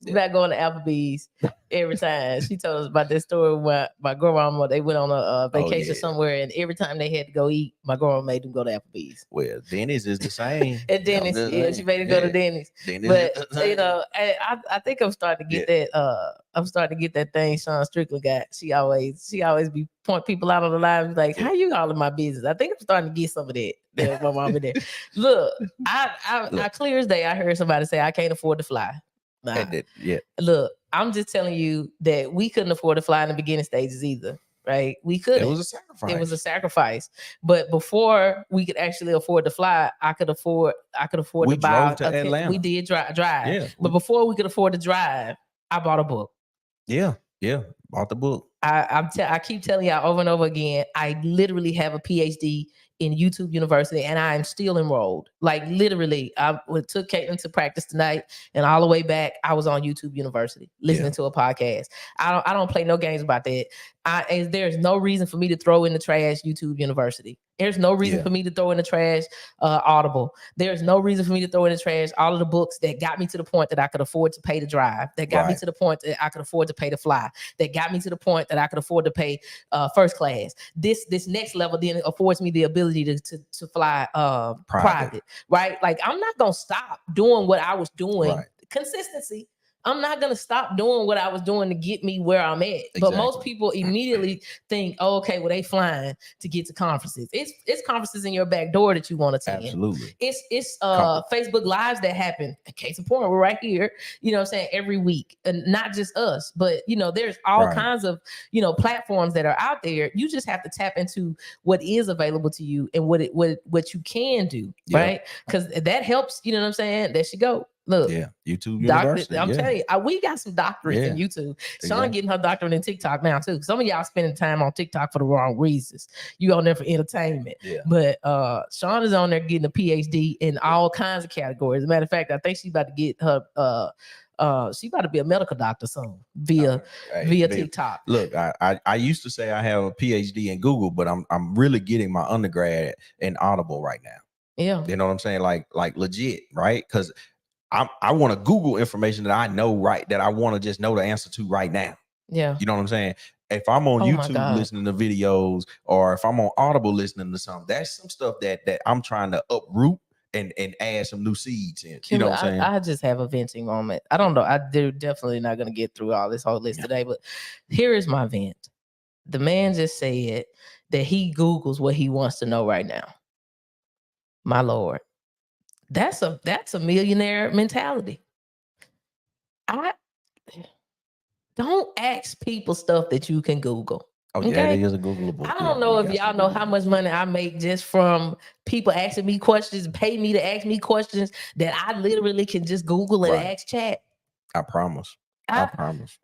About going to Applebee's every time. She told us about that story where my grandmama, they went on a vacation somewhere, and every time they had to go eat, my grandma made them go to Applebee's. Well, Denny's is the same. At Denny's, she made them go to Denny's. But I think I'm starting to get that. I'm starting to get that thing Sean Strickland got. She always be point people out on the line, like, how you all in my business? I think I'm starting to get some of that. My mama there. Look, I clear as day. I heard somebody say I can't afford to fly. Look, I'm just telling you that we couldn't afford to fly in the beginning stages either, right? We couldn't. It was a sacrifice. But before we could actually afford to fly, I could afford to buy. To Atlanta. We did drive. Yeah. But before we could afford to drive, I bought a book. Yeah. Bought the book. I keep telling y'all over and over again, I literally have a PhD in YouTube University, and I am still enrolled. Like literally, I took Caitlin to practice tonight, and all the way back, I was on YouTube University listening to a podcast. I don't play no games about that. There's no reason for me to throw in the trash YouTube University. There's no reason for me to throw in the trash Audible. There's no reason for me to throw in the trash all of the books that got me to the point that I could afford to pay to drive, that got me to the point that I could afford to pay to fly, that got me to the point that I could afford to pay first class. This next level then affords me the ability to fly private, right? Like I'm not gonna stop doing what I was doing. Consistency. I'm not going to stop doing what I was doing to get me where I'm at. Exactly. But most people immediately think, oh, okay, well, they flying to get to conferences. It's conferences in your back door that you want to attend. Absolutely. It's Facebook Lives that happen. Case in point, we're right here, you know what I'm saying, every week. And not just us, but, you know, there's all kinds of, you know, platforms that are out there. You just have to tap into what is available to you and what you can do, right? Because that helps, you know what I'm saying? There she go. Look, YouTube University. I'm telling you, we got some doctorates in YouTube. Sean getting her doctorate in TikTok now too. Some of y'all spending time on TikTok for the wrong reasons. You on there for entertainment, but Sean is on there getting a PhD in all kinds of categories. As a matter of fact, I think she's about to get her. She about to be a medical doctor soon via TikTok. Look, I used to say I have a PhD in Google, but I'm really getting my undergrad in Audible right now. Yeah, you know what I'm saying, like legit, right? Because I want to Google information that I know, right, that I want to just know the answer to right now. Yeah. You know what I'm saying? If I'm on YouTube listening to videos, or if I'm on Audible listening to something, that's some stuff that I'm trying to uproot and add some new seeds in. You know what I'm saying? I just have a venting moment. I don't know. They're definitely not going to get through all this whole list today, but here is my vent. The man just said that he Googles what he wants to know right now. My Lord. That's a millionaire mentality. I don't ask people stuff that you can Google. Oh, okay? Yeah, it is a Googleable. I don't know if y'all know how much money I make just from people asking me questions, pay me to ask me questions that I literally can just Google and ask chat. I promise. I promise.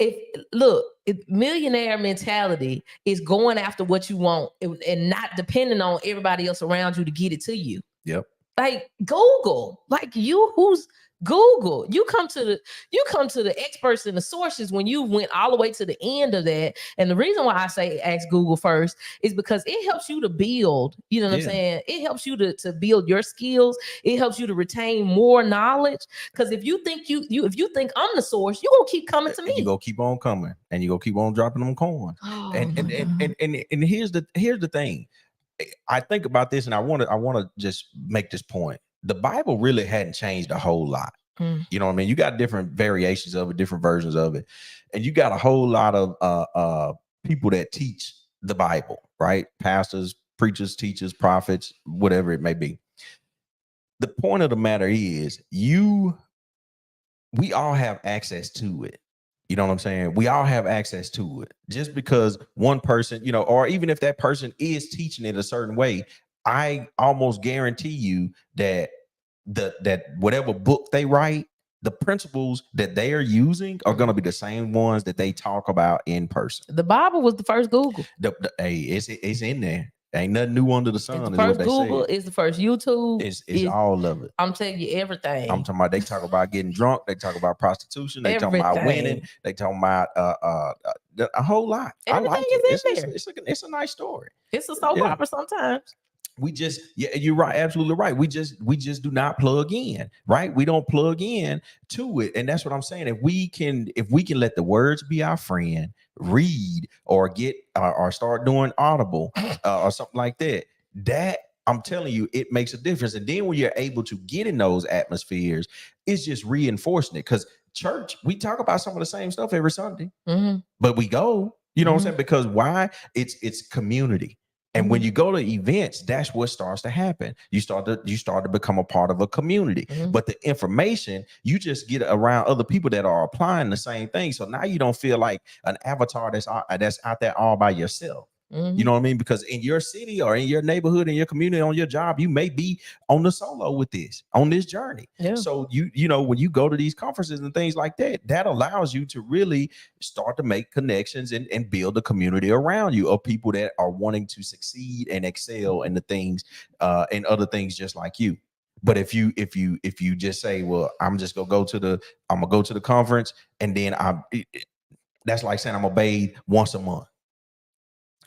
Millionaire mentality is going after what you want and not depending on everybody else around you to get it to you. Yep. Like Google, like who's Google. You come to the experts and the sources when you went all the way to the end of that. And the reason why I say ask Google first is because it helps you to build, you know what I'm saying? It helps you to build your skills. It helps you to retain more knowledge. Because if you think if you think I'm the source, you're gonna keep coming to me. You gonna keep on coming and you gonna keep on dropping them coins. Oh, and here's the thing. I think about this, and I want to just make this point. The Bible really hadn't changed a whole lot. You know what I mean? You got different variations of it, different versions of it, and you got a whole lot of people that teach the Bible, right? Pastors, preachers, teachers, prophets, whatever it may be. The point of the matter is, we all have access to it. You know what I'm saying? We all have access to it. Just because one person, you know, or even if that person is teaching it a certain way, I almost guarantee you that that whatever book they write, the principles that they are using are going to be the same ones that they talk about in person. The Bible was the first Google. Hey, it's in there. Ain't nothing new under the sun. It's the first Google, it's the first YouTube. It's all of it. I'm telling you everything. I'm talking about, they talk about getting drunk. They talk about prostitution. They talk about winning. They talking about a whole lot. Everything I like is it. In there. It's a nice story. It's a soap opera sometimes. We just, you're right, absolutely right. We just do not plug in, right? We don't plug in to it. And that's what I'm saying. If we can let the words be our friend, read or get or start doing Audible or something like that, that I'm telling you, it makes a difference. And then when you're able to get in those atmospheres, it's just reinforcing it. Because church, we talk about some of the same stuff every Sunday, but we go, you know what I'm saying? Because why? It's community. And when you go to events, that's what starts to happen. You start to become a part of a community. But the information, you just get around other people that are applying the same thing. So now you don't feel like an avatar that's out there all by yourself. You know what I mean? Because in your city or in your neighborhood, in your community, on your job, you may be on the solo with this journey. Yeah. So you know, when you go to these conferences and things like that, that allows you to really start to make connections and build a community around you of people that are wanting to succeed and excel in the things and other things just like you. But if you just say, well, I'm gonna go to the conference, and then that's like saying I'm gonna bathe once a month.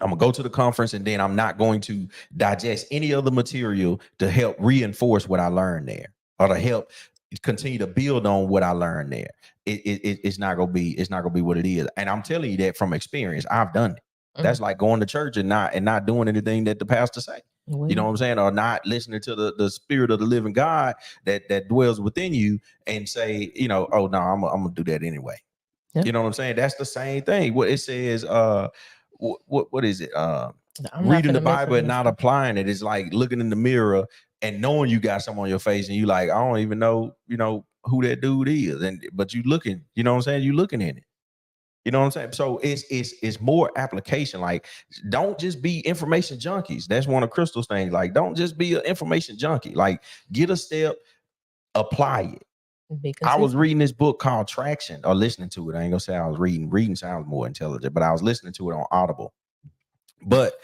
I'm gonna go to the conference and then I'm not going to digest any other material to help reinforce what I learned there or to help continue to build on what I learned there. It's not gonna be what it is. And I'm telling you that from experience. I've done it. That's like going to church and not doing anything that the pastor say. You know what I'm saying? Or not listening to the spirit of the living God that dwells within you and say, you know, oh no, I'm gonna do that anyway. Yeah. You know what I'm saying? That's the same thing. What it says, what is it? Reading the Bible and not applying it is like looking in the mirror and knowing you got something on your face and you like, I don't even know, you know, who that dude is. But you looking, you know what I'm saying? You looking in it. You know what I'm saying? So it's more application. Like, don't just be information junkies. That's one of Crystal's things. Like, don't just be an information junkie. Like, get a step, apply it. I was reading this book called Traction, or listening to it. I ain't gonna say I was reading. Reading sounds more intelligent, but I was listening to it on Audible. But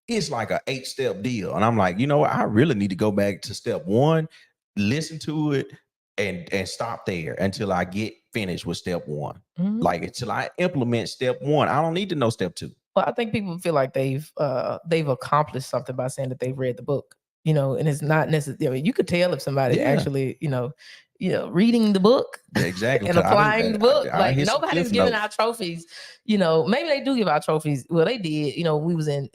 it's like an 8-step deal. And I'm like, you know what? I really need to go back to step 1, listen to it, and stop there until I get finished with step 1. Like, until I implement step 1. I don't need to know step 2. Well, I think people feel like they've accomplished something by saying that they've read the book, you know, and it's not necessarily. I mean, you could tell if somebody actually, you know, reading the book, exactly, and applying the book. Like, nobody's giving out trophies. You know, maybe they do give out trophies. Well, they did. You know, we was in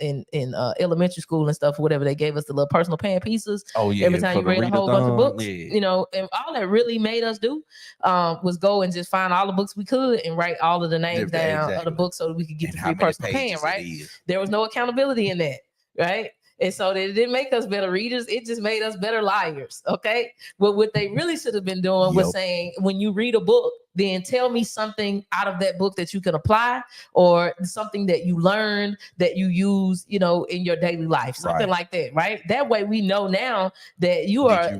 elementary school and stuff. Whatever, they gave us the little personal pan pieces. Oh yeah, every time you read a whole bunch of books. Yeah. You know, and all that really made us do was go and just find all the books we could and write all of the names down of the books so that we could get the free personal pan. Right? There was no accountability in that. Right? And so it didn't make us better readers. It just made us better liars. Okay. But what they really should have been doing was saying, when you read a book, then tell me something out of that book that you can apply, or something that you learned that you use, you know, in your daily life, something like that. Right. That way we know now that you're a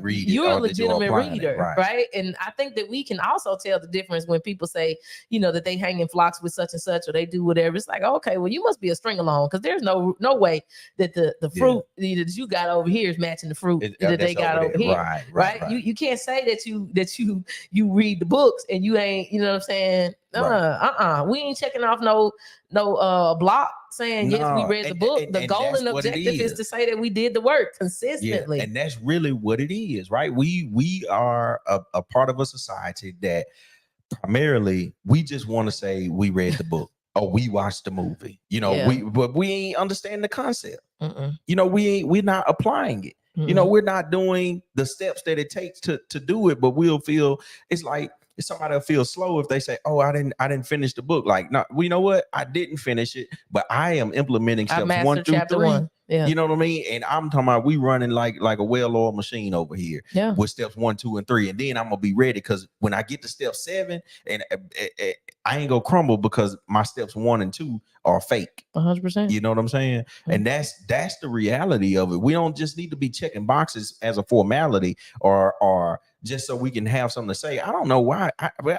legitimate reader. Right. And I think that we can also tell the difference when people say, you know, that they hang in flocks with such and such, or they do whatever. It's like, okay, well, you must be a string along, because there's no way that the fruit that you got over here is matching the fruit that they got over here. Right. You can't say that you read the books and you ain't, you know what I'm saying? We ain't checking off no block saying yes, we read the book. The goal and objective is to say that we did the work consistently. Yeah, and that's really what it is, right? We are a part of a society that primarily we just want to say we read the book or we watched the movie. You know, but we ain't understand the concept. You know, we're not applying it. You know, we're not doing the steps that it takes to do it, but we'll feel it's like somebody will feel slow if they say, oh, I didn't finish the book. Like, no, well, you know what? I didn't finish it, but I am implementing steps 1 through 3. 1. Yeah. You know what I mean? And I'm talking about we running like a well-oiled machine over here with steps 1, 2, and 3. And then I'm gonna be ready, because when I get to step 7, and I ain't gonna crumble because my steps 1 and 2 are fake. 100%. You know what I'm saying? And that's the reality of it. We don't just need to be checking boxes as a formality or just so we can have something to say. I don't know why.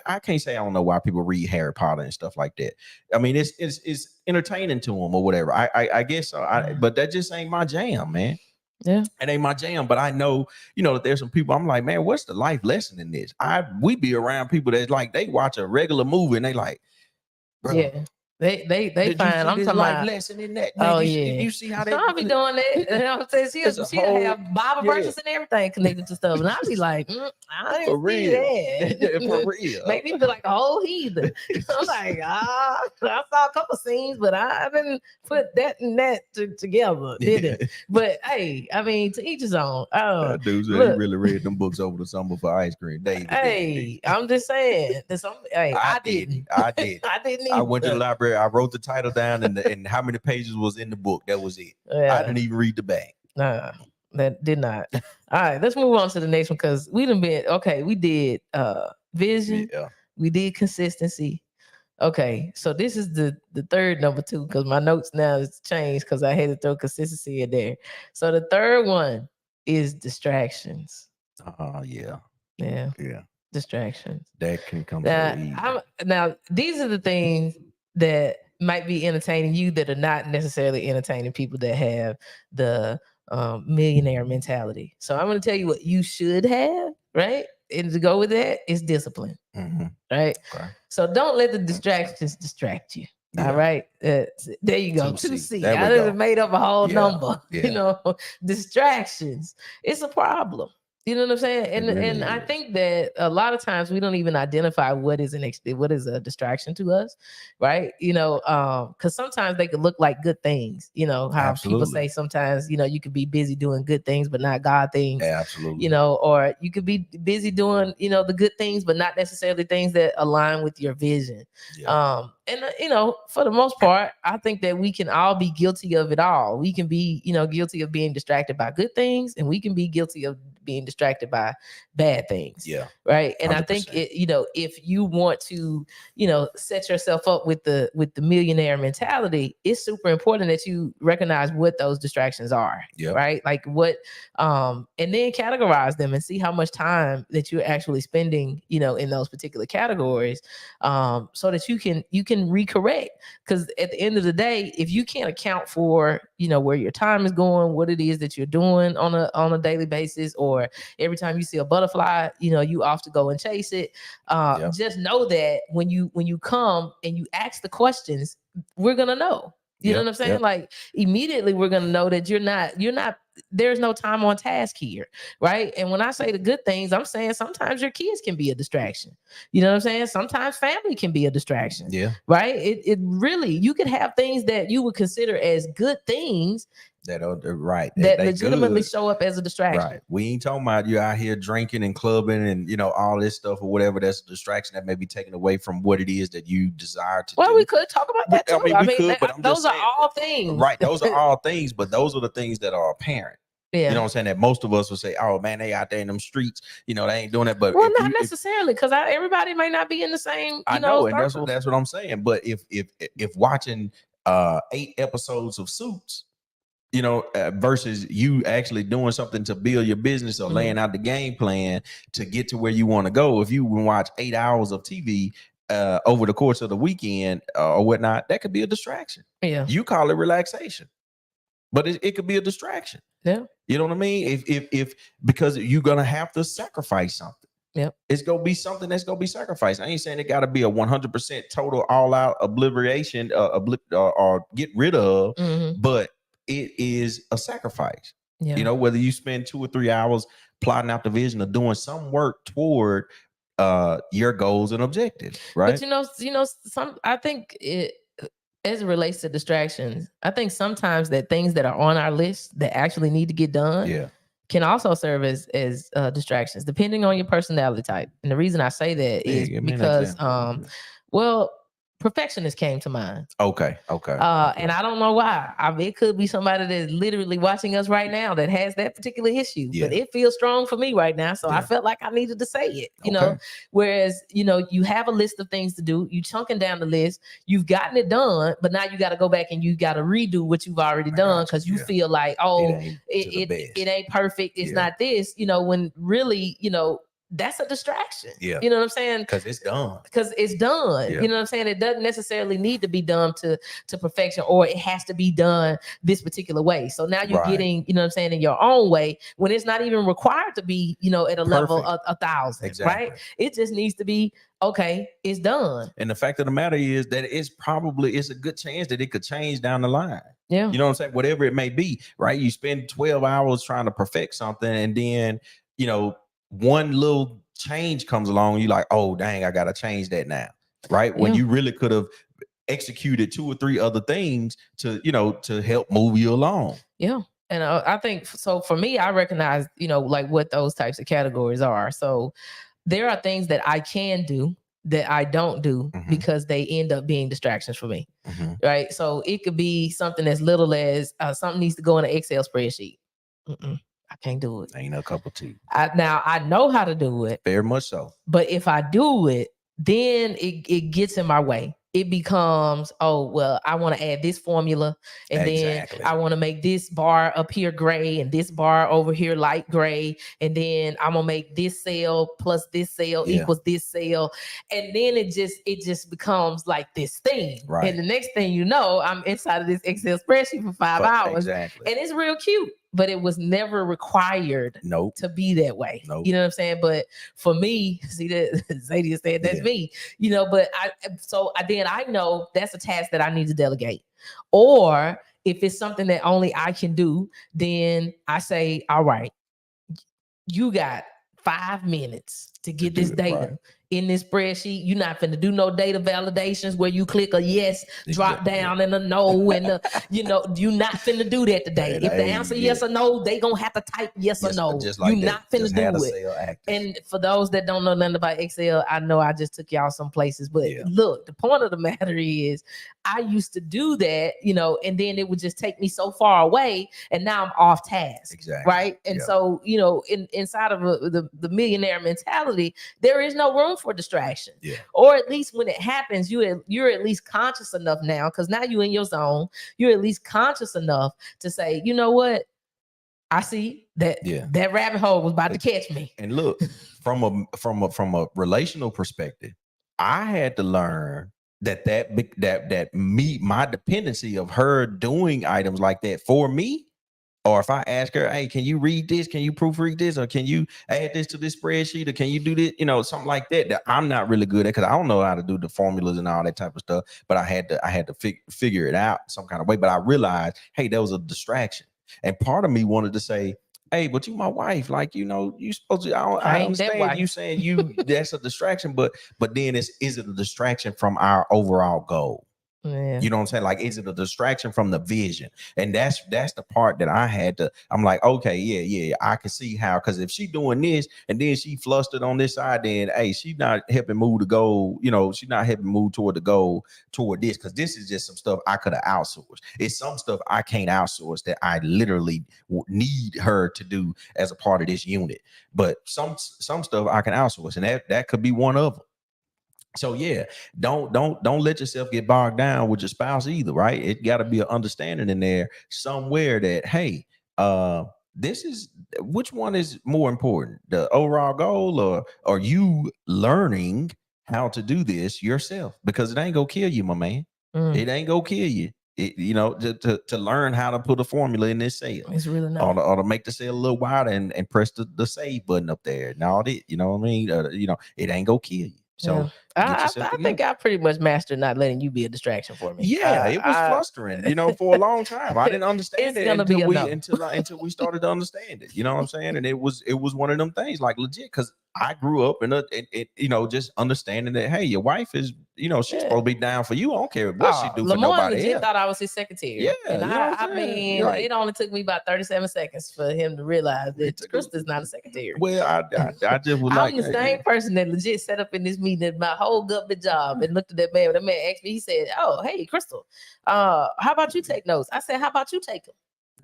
I can't say I don't know why people read Harry Potter and stuff like that. I mean, it's entertaining to them or whatever. I guess so. But that just ain't my jam, man. Yeah, it ain't my jam. But I know, you know, that there's some people. I'm like, man, what's the life lesson in this? We be around people that's like, they watch a regular movie and they like, bro, yeah. They find I'm talking life about lesson in that. Oh you see how they I'll be doing that. You know what I'm saying? She'll have Bible verses and everything connected to stuff, and I'll be like, I didn't see that. For real. Make me feel like a whole heathen. I'm like, I saw a couple scenes, but I didn't put that and that together, did it? But hey, I mean, to each his own. That dude said he really read them books over the summer for ice cream. I'm just saying. I didn't. I didn't either. I went to the library. I wrote the title down and how many pages was in the book. That was it. I didn't even read the back. That did not. All right, let's move on to the next one, because we did vision. We did consistency. Okay, so this is the third number 2, because my notes now has changed because I had to throw consistency in there. So the third one is distractions. Yeah. Distractions. That can come now these are the things that might be entertaining you that are not necessarily entertaining people that have the millionaire mentality. So I'm going to tell you what you should have, right? And to go with that is discipline, right? Okay. So don't let the distractions distract you. All right. There you go. 2C. I just made up a whole number. You know, distractions. It's a problem. You know what I'm saying? And I think that a lot of times we don't even identify what is a distraction to us, right? Because sometimes they could look like good things. How people say sometimes, you could be busy doing good things but not God things. Absolutely. Or you could be busy doing, the good things but not necessarily things that align with your vision. Yeah. And for the most part, I think that we can all be guilty of it all. We can be, guilty of being distracted by good things, and we can be guilty of being distracted by bad things. Yeah. Right. And 100%. I think if you want to, set yourself up with the millionaire mentality, it's super important that you recognize what those distractions are. Yep. Right. Like what, and then categorize them and see how much time that you're actually spending, in those particular categories, so that you can recorrect. Because at the end of the day, if you can't account for, where your time is going, what it is that you're doing on a daily basis, or every time you see a butterfly, you off to go and chase it. Yep. Just know that when you come and you ask the questions, we're gonna know. You know what I'm saying? Yep. Like immediately we're gonna know that you're not. There's no time on task here, right? And when I say the good things, I'm saying sometimes your kids can be a distraction. You know what I'm saying? Sometimes family can be a distraction. Yeah. Right? It really, you could have things that you would consider as good things that are right that legitimately show up as a distraction. Right. We ain't talking about you out here drinking and clubbing and all this stuff or whatever. That's a distraction that may be taken away from what it is that you desire to do. Well, we could talk about that too. I mean, we could, but I'm those just saying, are all things. Right. Those are all things, but those are the things that are apparent. Yeah. You know what I'm saying? That most of us will say, oh man, they out there in them streets, they ain't doing that. But not necessarily, because everybody may not be in the same, I know, and that's what I'm saying. But if watching 8 episodes of Suits, versus you actually doing something to build your business or laying out the game plan to get to where you want to go. If you watch 8 hours of TV over the course of the weekend or whatnot, that could be a distraction. Yeah. You call it relaxation, but it could be a distraction. Yeah. You know what I mean? If because you're going to have to sacrifice something. Yep. It's going to be something that's going to be sacrificed. I ain't saying it got to be a 100% total all out obliteration or get rid of, but it is a sacrifice. Yeah. Whether you spend 2 or 3 hours plotting out the vision of doing some work toward your goals and objectives, right? But I think it, as it relates to distractions, I think sometimes that things that are on our list that actually need to get done can also serve as distractions, depending on your personality type. And the reason I say that is because, perfectionist came to mind. Okay. And I don't know why. It could be somebody that's literally watching us right now that has that particular issue, but it feels strong for me right now. So I felt like I needed to say it, whereas, you have a list of things to do, you chunking down the list, you've gotten it done, but now you got to go back and you got to redo what you've already done. Cause you feel like, it ain't perfect. It's not this, when really, that's a distraction. Yeah. You know what I'm saying? Because it's done. Yeah. You know what I'm saying? It doesn't necessarily need to be done to perfection, or it has to be done this particular way. So now you're getting, you know what I'm saying, in your own way, when it's not even required to be, at a level of 1,000. Exactly. Right? It just needs to be, okay, it's done. And the fact of the matter is that it's a good chance that it could change down the line. Yeah. You know what I'm saying? Whatever it may be, right? You spend 12 hours trying to perfect something, and then, one little change comes along, you're like, oh dang, I gotta change that now, right? When you really could have executed 2 or 3 other things to help move you along. Yeah. And I think so. For me, I recognize like what those types of categories are. So there are things that I can do that I don't do because they end up being distractions for me, right? So it could be something as little as something needs to go in an Excel spreadsheet. I can't do it. Ain't a cup of tea. Now I know how to do it. Very much so. But if I do it, then it gets in my way. It becomes, oh, well, I want to add this formula, and then I want to make this bar up here gray and this bar over here light gray, and then I'm gonna make this cell plus this cell equals this cell, and then it just becomes like this thing. Right. And the next thing you know, I'm inside of this Excel spreadsheet for 5 hours, and it's real cute. But it was never required to be that way. You know what I'm saying? But for me, see that Zadie said that's me, but then I know that's a task that I need to delegate. Or if it's something that only I can do, then I say, all right, you got 5 minutes to get this data in this spreadsheet. You're not finna do no data validations where you click a yes, drop down and a no, and you're not finna do that today. If the answer yes or no, they gonna have to type yes or no. You're not finna do it. And for those that don't know nothing about Excel, I know I just took y'all some places, but look, the point of the matter is I used to do that, and then it would just take me so far away, and now I'm off task. Exactly. Right. And so, inside of the millionaire mentality, there is no room for distraction. Yeah. Or at least when it happens, you're at least conscious enough now, because now you're in your zone. You're at least conscious enough to say, you know what? I see that that rabbit hole was about to catch me. And look, from a relational perspective, I had to learn that my dependency of her doing items like that for me. Or if I ask her, hey, can you read this? Can you proofread this? Or can you add this to this spreadsheet? Or can you do this? Something like that I'm not really good at, because I don't know how to do the formulas and all that type of stuff. But I had to figure it out some kind of way. But I realized, hey, that was a distraction. And part of me wanted to say, hey, but you my wife, like, you supposed to, I understand you saying that's a distraction, but then is it a distraction from our overall goal? Yeah. You know what I'm saying? Like, is it a distraction from the vision? And that's the part that I had to, I'm like, okay, yeah, I can see how, because if she doing this and then she flustered on this side, then hey, she's not helping move the goal, she's not helping move toward the goal toward this, because this is just some stuff I could have outsourced. It's some stuff I can't outsource that I literally need her to do as a part of this unit. But some stuff I can outsource, and that could be one of them. So yeah, don't let yourself get bogged down with your spouse either, right? It got to be an understanding in there somewhere that, hey, this is, which one is more important, the overall goal, or you learning how to do this yourself? Because it ain't gonna kill you, my man. It ain't gonna kill you. To learn how to put a formula in this cell. It's really not. Or to make the cell a little wider and press the save button up there. And all that, you know what I mean? It ain't gonna kill you. So I think I pretty much mastered not letting you be a distraction for me. Yeah, it was flustering, for a long time. I didn't understand it until we started to understand it. You know what I'm saying? And it was one of them things, like, legit, because I grew up in just understanding that, hey, your wife is, she's supposed to be down for you. I don't care what she do for nobody else. Thought I was his secretary. Yeah, and I mean, it only took me about 37 seconds for him to realize that Krista's not a secretary. Well, I just was like, I'm the same person that legit set up in this meeting at my whole government job and looked at that man. When that man asked me, he said, "Oh, hey, Crystal, how about you take notes?" I said, "How about you take them?"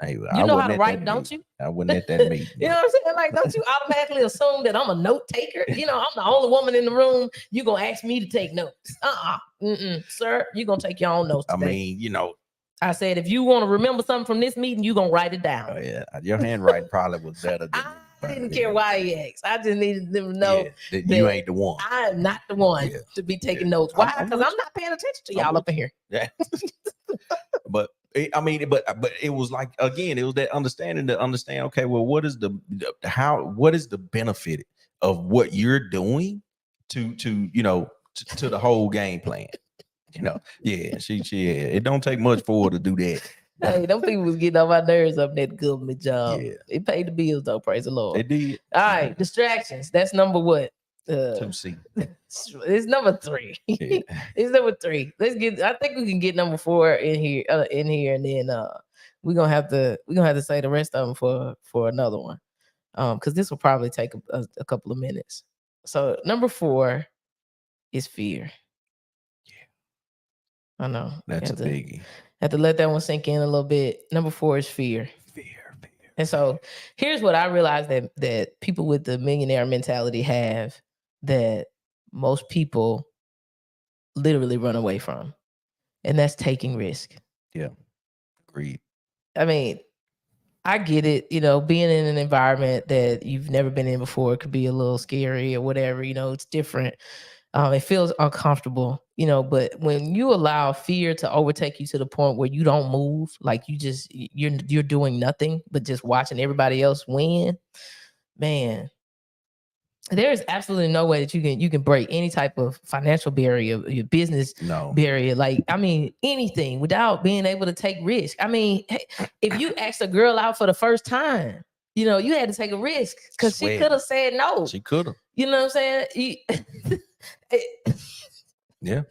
Hey, you know how to write, don't you? I wouldn't at that meeting. You know what I'm saying? Like, don't you automatically assume that I'm a note taker? I'm the only woman in the room. You gonna ask me to take notes? Sir, you gonna take your own notes today. I mean, I said, if you want to remember something from this meeting, you gonna write it down. Oh yeah, your handwriting probably was better than. I didn't care why he asked. I just needed them to know that you ain't the one. I am not the one to be taking notes. Why? Because I'm not paying attention to y'all up in here. Yeah. But it was like, again, it was that understanding to understand, okay, well, what is the benefit of what you're doing to the whole game plan? It don't take much for her to do that. Hey, them people was getting on my nerves up in that government job. Yeah. They paid the bills though, praise the Lord. They did. All right, distractions. That's number what? 2C. It's number 3. Yeah. It's number 3. I think we can get number 4 in here, and then we're gonna have to say the rest of them for another one. Because this will probably take a couple of minutes. So number 4 is fear. Yeah. I know. That's a biggie. Have to let that one sink in a little bit. Number 4 is fear. And so here's what I realized that people with the millionaire mentality have that most people literally run away from. And that's taking risk. Yeah. Agreed. I mean, I get it, being in an environment that you've never been in before could be a little scary or whatever, it's different. It feels uncomfortable, but when you allow fear to overtake you to the point where you don't move, like you're doing nothing but just watching everybody else win, man, there is absolutely no way that you can break any type of financial barrier, your business barrier, like, I mean, anything without being able to take risk. I mean, if you ask a girl out for the first time, You know, you had to take a risk because she could have said no. She could have. You know what I'm saying? Yeah,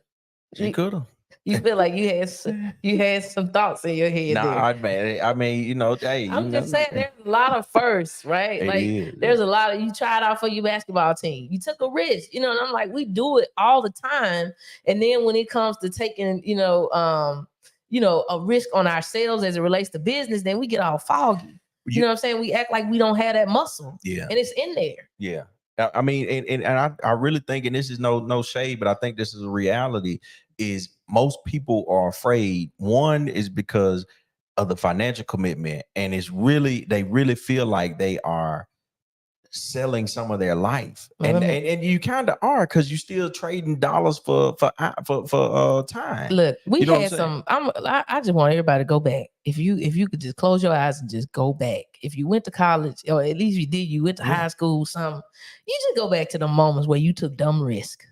she could have. You feel like you had some thoughts in your head. Nah, man. I mean, you know, hey, I'm just saying there's a lot of firsts, right? There's a lot of, you tried out for your basketball team. You took a risk, you know, and I'm like, we do it all the time. And then when it comes to taking, a risk on ourselves as it relates to business, then we get all foggy. You know what I'm saying? We act like we don't have that muscle. Yeah. And it's in there. Yeah. I mean, and I really think, and this is no shade, but I think this is a reality, is most people are afraid. One is because of the financial commitment, and they really feel like they are selling some of their life, and you kind of are, because you still trading dollars for time. Look, we had some. I just want everybody to go back. If you could just close your eyes and just go back. If you went to college, or at least you went to high school, something, you just go back to the moments where you took dumb risk.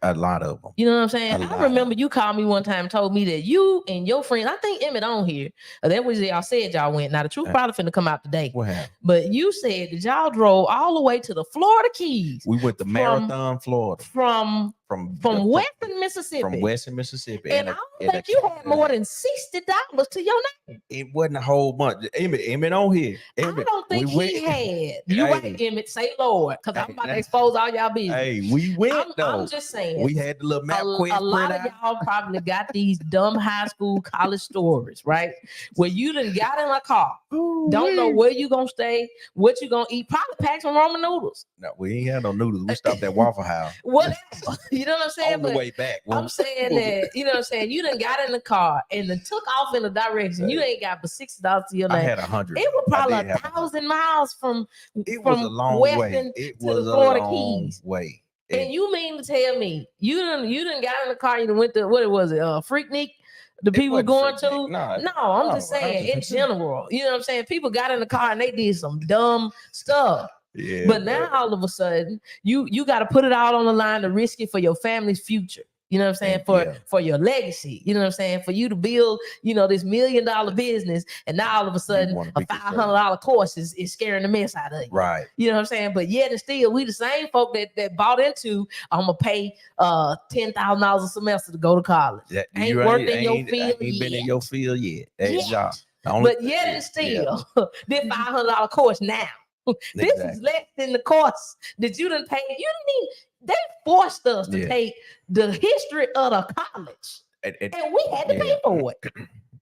A lot of them. You know what I'm saying? I remember you called me one time and told me that you and your friends, I think Emmett on here, that was y'all said y'all went. Now the truth probably finna come out today. What happened? But you said that y'all drove all the way to the Florida Keys. We went to Marathon, Florida. From Western Mississippi. From Western Mississippi. And I don't think you had more than $60 to your name. It wasn't a whole bunch. Emmett on here. I don't think he had. You right, Emmett. Say Lord, because I'm about to expose all y'all business. Hey, we went though. I'm just saying. We had the little map quest. A lot of y'all probably got these dumb high school, college stories, right? Where you done got in a car, don't know where you gonna stay, what you gonna eat, probably pack some ramen noodles. No, we ain't had no noodles. We stopped at Waffle House. Whatever. You know what I'm saying? On the way back. I'm saying that, you know what I'm saying? You done got in the car and then took off in a direction. You ain't got but $60 to your name. I had 100. It was probably 1,000 miles from It was a long way. It was a long way. And you mean to tell me you done got in the car, you done went to, what was it, Freaknik? The people going to? No, I'm just saying in general. You know what I'm saying? People got in the car and they did some dumb stuff. Yeah, but now all of a sudden you got to put it all on the line to risk it for your family's future. You know what I'm saying? For your legacy. You know what I'm saying? For you to build, this $1 million business, and now all of a sudden a $500 course is scaring the mess out of you. Right. You know what I'm saying? But yet and still, we the same folk that bought into, I'm gonna pay $10,000 a semester to go to college. Ain't worked in your field yet. Ain't been in your field yet. But yet and still, this $500 course now. This is less than the cost that you done paid. You didn't even, they forced us to take the history of the college. And we had to pay for it.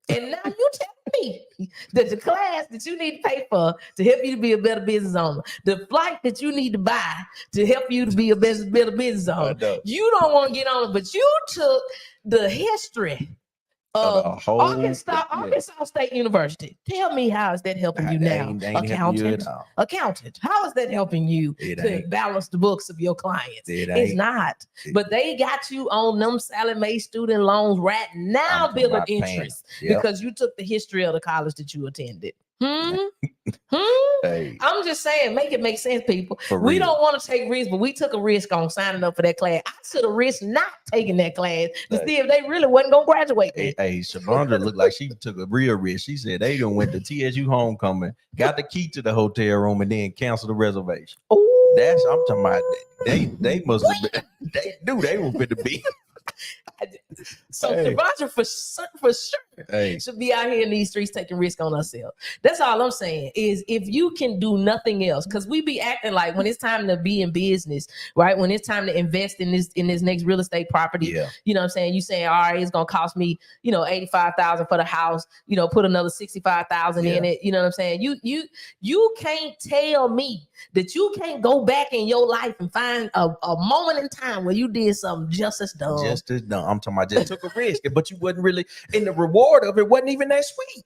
And now you tell me that the class that you need to pay for to help you to be a better business owner, the flight that you need to buy to help you to be a better business owner, you don't want to get on it, but you took the history of Arkansas State University. Tell me, how is that helping you now? Accountant. How is that helping you to balance the books of your clients? It's not. But they got you on them Sally Mae student loans right now, building interest because you took the history of the college that you attended. Hey. I'm just saying, make it make sense, people. We don't want to take risks, but we took a risk on signing up for that class. I should have risked not taking that class to see if they really wasn't gonna graduate. Hey, Shavondra looked like she took a real risk. She said they done went to TSU homecoming, got the key to the hotel room, and then canceled the reservation. Ooh. That's I'm talking about. They must have been. They were fit to be. So Shavondra for sure should be out here in these streets taking risk on ourselves. That's all I'm saying is, if you can do nothing else, because we be acting like when it's time to be in business, right? When it's time to invest in this next real estate property, you know what I'm saying? You saying, all right, it's gonna cost me, $85,000 for the house, put another $65,000 in it. You know what I'm saying? You can't tell me that you can't go back in your life and find a moment in time where you did something just as dumb. I'm talking about just took a risk, but you wasn't really, and the reward of it wasn't even that sweet.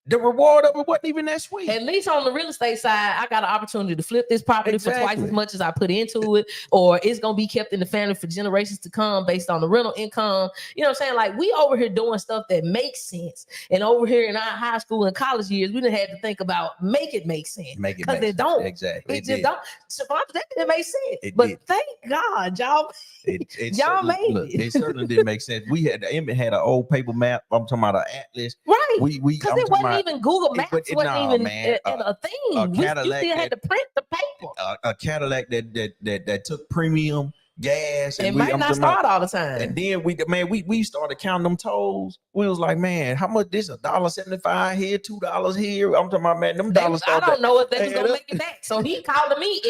The reward of it wasn't even that sweet. At least on the real estate side, I got an opportunity to flip this property for twice as much as I put into it, or it's going to be kept in the family for generations to come based on the rental income. You know what I'm saying? Like, we over here doing stuff that makes sense. And over here in our high school and college years, we done had to think about make it make sense. Because it don't. Exactly. It just don't. So that didn't make sense. But thank God, y'all. Y'all made it. It certainly didn't make sense. Emmett had an old paper map. I'm talking about an atlas. Right. because it wasn't even Google Maps. Wasn't even a thing. We still had to print the paper. A Cadillac that took premium gas, and it might not start all the time. And then we started counting them tolls. We was like, man, how much this? $1.75 here, $2 here. I'm talking about, man, them dollars. I don't know if they was gonna make it back. So he called me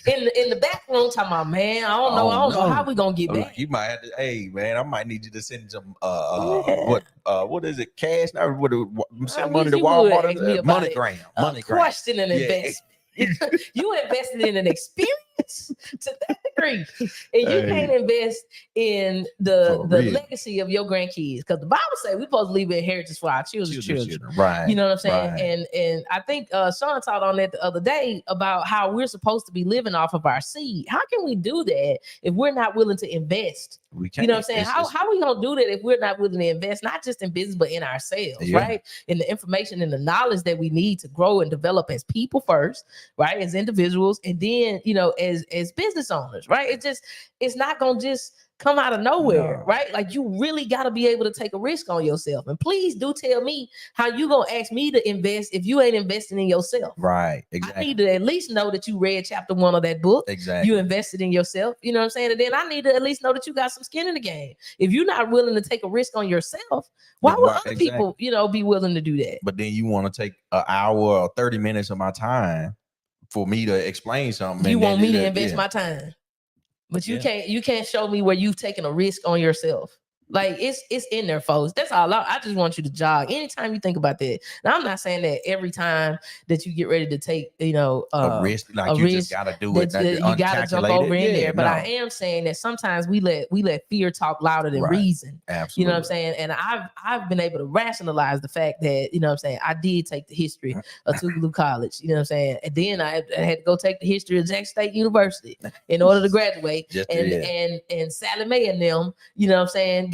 in the back room talking about, man, I don't know how we gonna get back. Like, you might have to, hey man, I might need you to send some what is it? Cash now? Send money to Walmart? MoneyGram. Question and investment. You invested in an experience to that degree, and you can't invest in the legacy of your grandkids, because the Bible says we're supposed to leave an inheritance for our children's children. Right. You know what I'm saying? Right. And I think Sean taught on that the other day about how we're supposed to be living off of our seed. How can we do that if we're not willing to invest? We can't. You know what I'm saying? How are we gonna do that if we're not willing to invest, not just in business, but in ourselves, right? In the information and the knowledge that we need to grow and develop as people first, right? As individuals, and then, you know, as business owners, right? It's not gonna just come out of nowhere, right? Like, you really got to be able to take a risk on yourself. And please do tell me how you gonna ask me to invest if you ain't investing in yourself. Right. Exactly. I need to at least know that you read chapter 1 of that book. Exactly. You invested in yourself. You know what I'm saying? And then I need to at least know that you got some skin in the game. If you're not willing to take a risk on yourself, why would other people, you know, be willing to do that? But then you want to take an hour or 30 minutes of my time for me to explain something. You want me to invest my time. But you can't show me where you've taken a risk on yourself. Like, it's in there, folks. That's all. I just want you to jog. Anytime you think about that. Now, I'm not saying that every time that you get ready to take, you know, a risk, like you just gotta do it. You gotta jump over in there. But I am saying that sometimes we let fear talk louder than reason. Absolutely. You know what I'm saying? And I've been able to rationalize the fact that, you know what I'm saying, I did take the history of Tougaloo College. You know what I'm saying? And then I had to go take the history of Jackson State University in order to graduate. And Sally Mae and them, you know what I'm saying,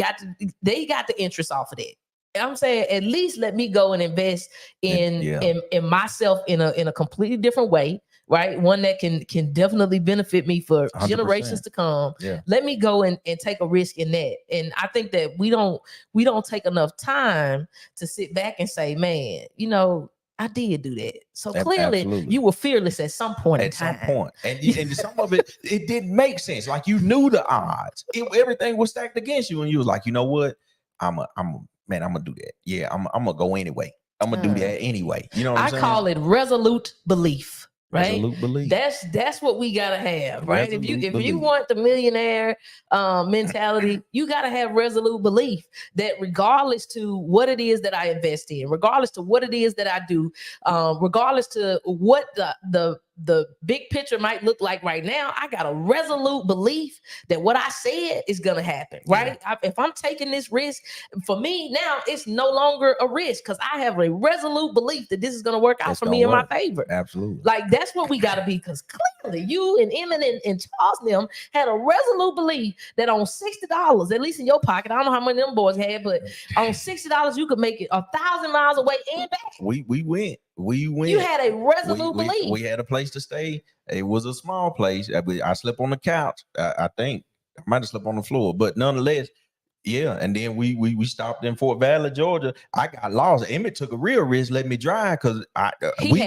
they got the interest off of that. I'm saying, at least let me go and invest in myself in a completely different way, right? One that can definitely benefit me for 100%. Generations to come. Yeah. Let me go and take a risk in that. And I think that we don't take enough time to sit back and say, man, you know, I did do that. So clearly you were fearless at some point in time. At some point. And some of it didn't make sense. Like, you knew the odds. Everything was stacked against you. And you was like, you know what? I'm gonna do that. Yeah, I'm gonna go anyway. I'm gonna do that anyway. You know what I'm saying? I call it resolute belief. Right. Resolute belief. That's what we gotta have, right? If you want the millionaire mentality, you gotta have resolute belief that regardless to what it is that I invest in, regardless to what it is that I do, regardless to what the big picture might look like right now, I got a resolute belief that what I said is gonna happen, right? Yeah. If I'm taking this risk, for me now, it's no longer a risk because I have a resolute belief that this is gonna work out for me in my favor. Absolutely. Like, that's what we gotta be, because clearly you and Emmett and Charles and them had a resolute belief that on $60, at least in your pocket, I don't know how many of them boys had, but on $60 you could make it 1,000 miles away and back. We went. You had a resolute belief. We had a place to stay. It was a small place. I slept on the couch. I think I might have slept on the floor, but nonetheless, yeah. And then we stopped in Fort Valley, Georgia. I got lost. Emmett took a real risk, let me drive, because we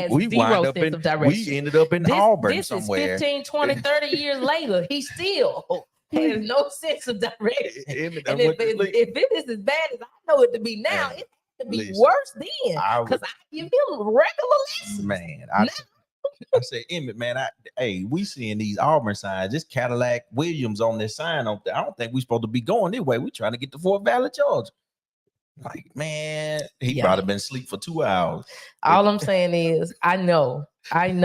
ended up in Auburn somewhere. This is 15, 20, 30 years later. He still has no sense of direction. And if it is as bad as I know it to be now, it to be worse then, because I give him regular lessons. Man, I say, Emmett, man, we seeing these Auburn signs, this Cadillac Williams on this sign up there. I don't think we're supposed to be going this way. We're trying to get to Fort Valley, Georgia. Like, man, he probably been asleep for 2 hours. All I'm saying is, I know, and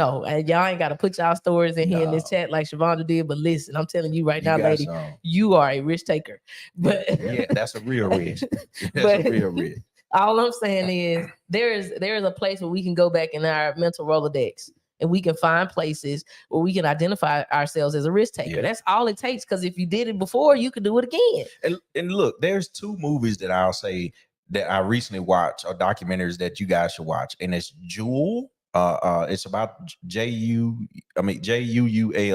y'all ain't got to put y'all stories in here in this chat like Shavonda did. But listen, I'm telling you right now, lady, you are a risk taker. But that's a real risk. That's a real risk. All I'm saying is there is a place where we can go back in our mental Rolodex and we can find places where we can identify ourselves as a risk taker. Yeah. That's all it takes, because if you did it before, you could do it again. And look, there's 2 movies that I'll say that I recently watched, or documentaries that you guys should watch. And it's Jewel. It's about JUUL.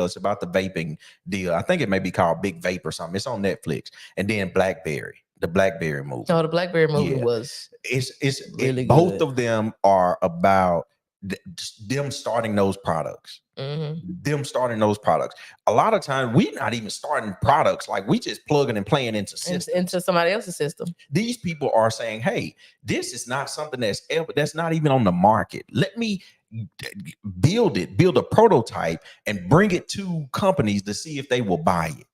It's about the vaping deal. I think it may be called Big Vape or something. It's on Netflix. And then Blackberry. The BlackBerry movie. Oh, the BlackBerry movie was it's really both good. of them are about them starting those products. Them starting those products. A lot of times we're not even starting products, like we just plugging and playing into systems, into somebody else's system. These people are saying, hey, this is not something that's not even on the market. Let me build a prototype and bring it to companies to see if they will buy it.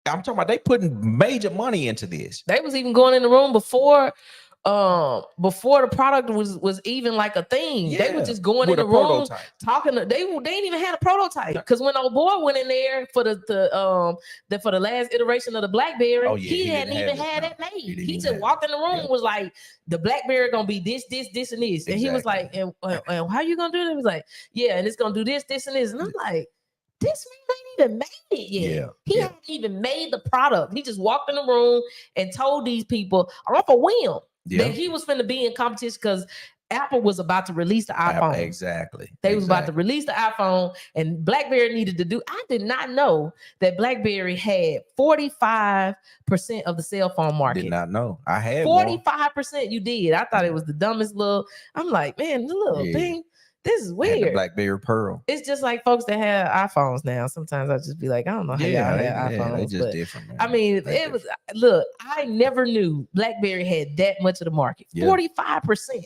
I'm talking about they putting major money into this. They was even going in the room before the product was even like a thing. Yeah, they were just going in the room talking. They didn't even have a prototype, because when old boy went in there for the last iteration of the BlackBerry, he hadn't even had that made. He just walked in the room and was like, the BlackBerry gonna be this, and this, and he was like, and how you gonna do that? He was like, yeah, and it's gonna do this, and this, and I'm like, this man ain't even made it yet. Yeah, he hadn't even made the product. He just walked in the room and told these people off a whim that he was finna be in competition, because Apple was about to release the iPhone. They was about to release the iPhone, and BlackBerry needed to do. I did not know that BlackBerry had 45% of the cell phone market. Did not know. I had 45%. You did. I thought it was the dumbest little. I'm like, man, the little thing. This is weird. The BlackBerry Pearl. It's just like folks that have iPhones now. Sometimes I just be like, I don't know how y'all have iPhones. They just different, man. I mean, was. Look, I never knew BlackBerry had that much of the market. 45%.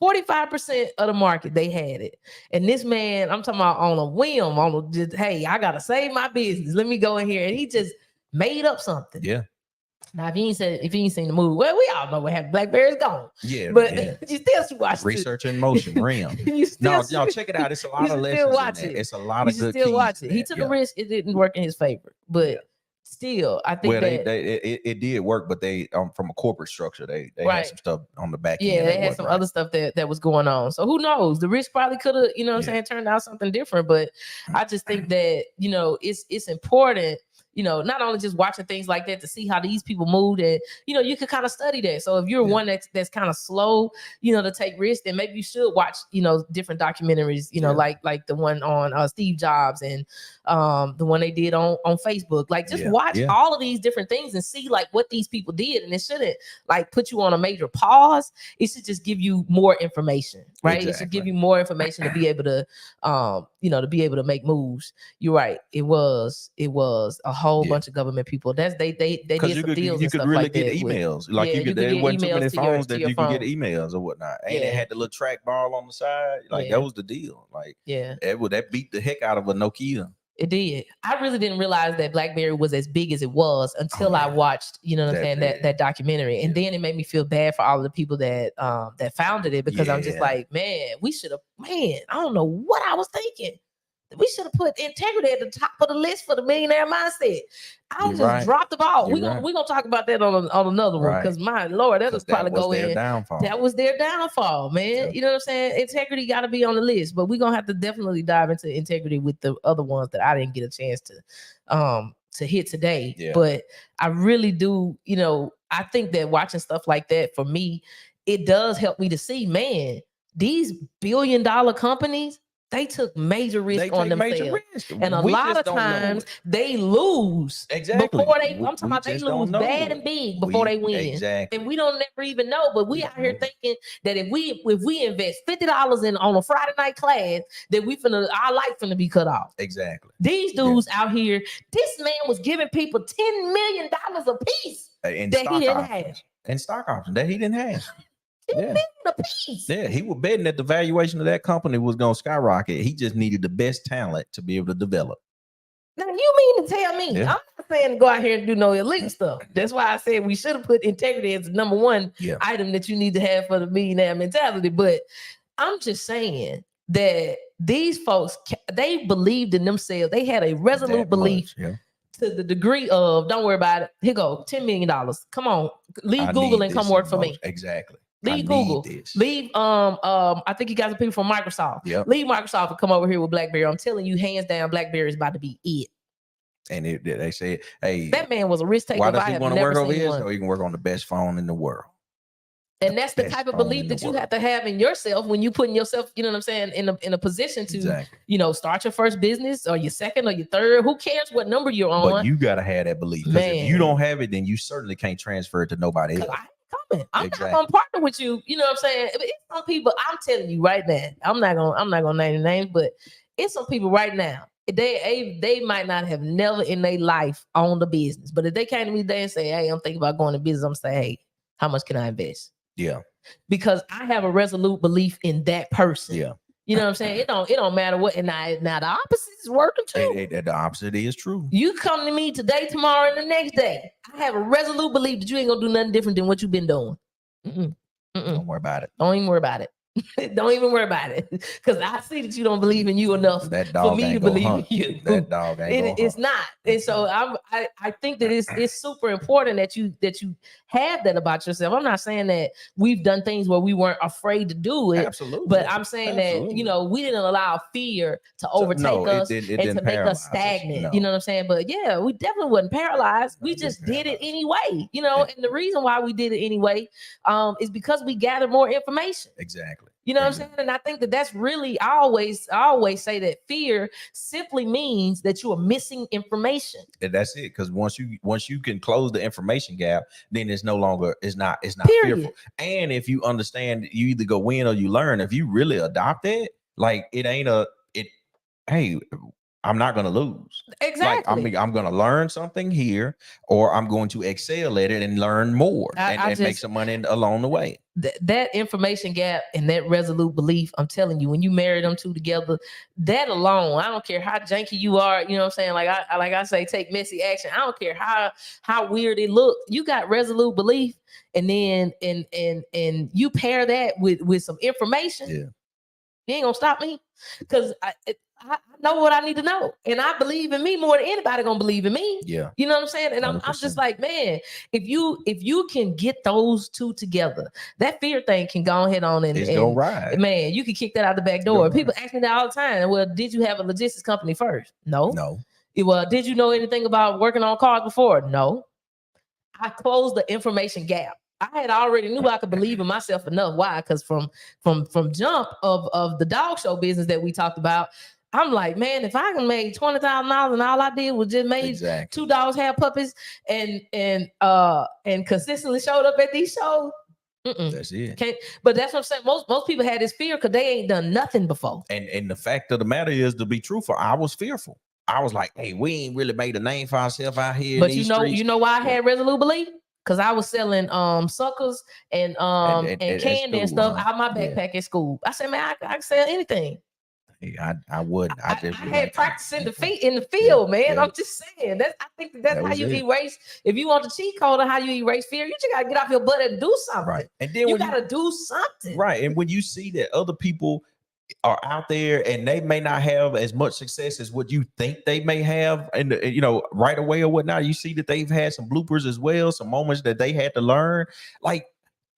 45% of the market, they had it. And this man, I'm talking about on a whim, just, hey, I gotta save my business. Let me go in here. And he just made up something. Yeah. Now, if you ain't seen the movie, well, we all know what happened. BlackBerry's gone. Yeah, but you still should watch Research in Motion, RIM. Y'all check it out. It's a lot of lessons in it. It's a lot of good keys. Watch it. He took a risk. It didn't work in his favor, but still, I think it did work. But they from a corporate structure, they had some stuff on the back end. Yeah, they had some other stuff that was going on. So who knows? The risk probably could have, you know what I'm saying, turned out something different. But I just think that, it's important, not only just watching things like that to see how these people moved, and you could kind of study that. So if you're one that's kind of slow, to take risks, then maybe you should watch, different documentaries, like the one on Steve Jobs, and the one they did on Facebook. Like, just watch all of these different things and see like what these people did, and it shouldn't like put you on a major pause. It should just give you more information, right? Exactly. It should give you more information to be able to to be able to make moves. You're right. It was a whole bunch of government people. They did some deals. You could really get emails. Like there wasn't too many phones that you could get emails or whatnot. And it had the little trackball on the side. Like that was the deal. Like that beat the heck out of a Nokia. It did. I really didn't realize that BlackBerry was as big as it was until I watched, that documentary. And then it made me feel bad for all of the people that founded it, because I'm just like, man, I don't know what I was thinking. We should have put integrity at the top of the list for the millionaire mindset. I just dropped the ball. We're gonna talk about that on another one, because my Lord, that was probably go in. That was their downfall, man. Yeah. You know what I'm saying? Integrity got to be on the list, but we're gonna have to definitely dive into integrity with the other ones that I didn't get a chance to hit today. Yeah. But I really do, I think that watching stuff like that, for me, it does help me to see, man, these billion-dollar companies, they took major risk on themselves. And a lot of times they lose. Exactly. Before they, I'm talking about they lose bad and big before they win. Exactly. And we don't never even know. But we out here thinking that if we invest $50 on a Friday night class, that our life finna be cut off. Exactly. These dudes out here, this man was giving people $10 million a piece that he didn't have. And stock options that he didn't have. A piece. Yeah, he was betting that the valuation of that company was going to skyrocket. He just needed the best talent to be able to develop. Now, you mean to tell me, I'm not saying to go out here and do no illegal stuff. That's why I said we should have put integrity as the number one item that you need to have for the millionaire mentality. But I'm just saying that these folks, they believed in themselves. They had a resolute belief to the degree of, don't worry about it. Here go, $10 million. Come on, leave Google and come work for me. Exactly. Leave Google. Leave I think you guys are people from Microsoft. Yep. Leave Microsoft and come over here with BlackBerry. I'm telling you, hands down, BlackBerry is about to be it. And they said, hey, that man was a risk taker. Why does he want to work over here? So he can work on the best phone in the world. And that's the type of belief that you have to have in yourself when you putting yourself, you know what I'm saying, in a position to, you know, start your first business or your second or your third. Who cares what number you're on? But you gotta have that belief. Because if you don't have it, then you certainly can't transfer it to nobody else. I'm not gonna partner with you. You know what I'm saying? It's some people, I'm telling you right now, I'm not gonna name names, but it's some people right now. They might not have never in their life owned a business, but if they came to me today and say, "Hey, I'm thinking about going to business," I'm saying, "Hey, how much can I invest?" Yeah. Because I have a resolute belief in that person. Yeah. You know what I'm saying? It don't matter what. And now the opposite is working too. The opposite is true. You come to me today, tomorrow, and the next day. I have a resolute belief that you ain't gonna do nothing different than what you've been doing. Don't worry about it. Don't even worry about it. Don't even worry about it. Because I see that you don't believe in you enough for me to believe in you. That dog ain't it's not. And so I think that it's super important that you have that about yourself. I'm not saying that we've done things where we weren't afraid to do it. Absolutely. But I'm saying that, you know, we didn't allow fear to overtake us and to make us stagnant. No. You know what I'm saying? But yeah, we definitely wasn't paralyzed. We just did it anyway. You know, and the reason why we did it anyway is because we gathered more information. Exactly. You know what I'm saying? And I think that that's really, I always say that fear simply means that you are missing information. And that's it. Because once you can close the information gap, then it's no longer, it's not fearful. And if you understand, you either go win or you learn. If you really adopt it, like hey, I'm not going to lose. Exactly. Like I'm going to learn something here, or I'm going to excel at it and learn more and make some money along the way. That information gap and that resolute belief, I'm telling you, when you marry them two together, that alone, I don't care how janky you are, you know what I'm saying? Like I say, take messy action. I don't care how weird it looks. You got resolute belief, and then and you pair that with some information. Yeah. You ain't gonna stop me, because I know what I need to know, and I believe in me more than anybody gonna believe in me. Yeah, you know what I'm saying. And I'm just like, man, if you can get those two together, that fear thing can go ahead on and go right. Man, you can kick that out the back door. People ask me that all the time. Well, did you have a logistics company first? No. Well, did you know anything about working on cars before? No. I closed the information gap. I had already knew I could believe in myself enough. Why? Because from jump of the dog show business that we talked about, I'm like, man, if I can make $20,000 and all I did was just made 2 dogs have puppies and consistently showed up at these shows. That's it. But that's what I'm saying. Most people had this fear because they ain't done nothing before. And the fact of the matter is, to be truthful, I was fearful. I was like, hey, we ain't really made a name for ourselves out here. But you know why I had resolute belief? Because I was selling suckers and candy and stuff out my backpack at school. I said, man, I can sell anything. I wouldn't. I had practice in the field, man. I'm just saying. I think that's how you erase. If you want the cheat code on how you erase fear, you just gotta get off your butt and do something. Right. And then you gotta do something. Right. And when you see that other people are out there and they may not have as much success as what you think they may have, and right away or whatnot, you see that they've had some bloopers as well, some moments that they had to learn. Like,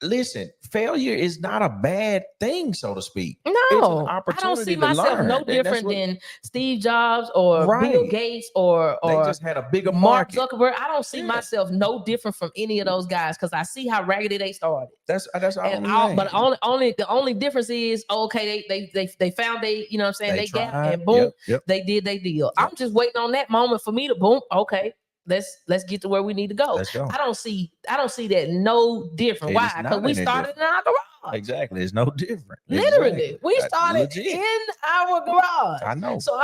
listen, failure is not a bad thing, so to speak. No, it's an opportunity. I don't see myself no different than Steve Jobs or Bill Gates or they just had a bigger Mark market. Zuckerberg. I don't see myself no different from any of those guys because I see how raggedy they started. That's all. But the only difference is they found they you know what I'm saying they gap and boom they did they deal. Yep. I'm just waiting on that moment for me to boom. Okay. Let's get to where we need to go. Let's go. I don't see that no different. Why? Because we started in our garage. Exactly. It's no different. Literally. We started in our garage. I know. So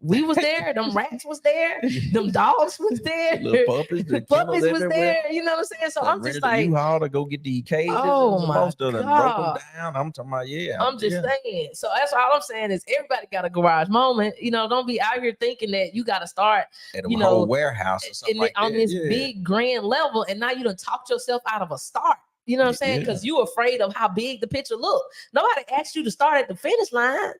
we was there. Them rats was there. Them dogs was there. Little puppies. The puppies was there. You know what I'm saying? So I'm just like, U-Haul to go get the cages. Oh my God. Broke them down. I'm talking about, I'm just saying. So that's all I'm saying is everybody got a garage moment. Don't be out here thinking that you got to start at a whole warehouse or something like on this big grand level, and now you done talked yourself out of a start. You know what I'm saying? Because you afraid of how big the picture look. Nobody asked you to start at the finish line.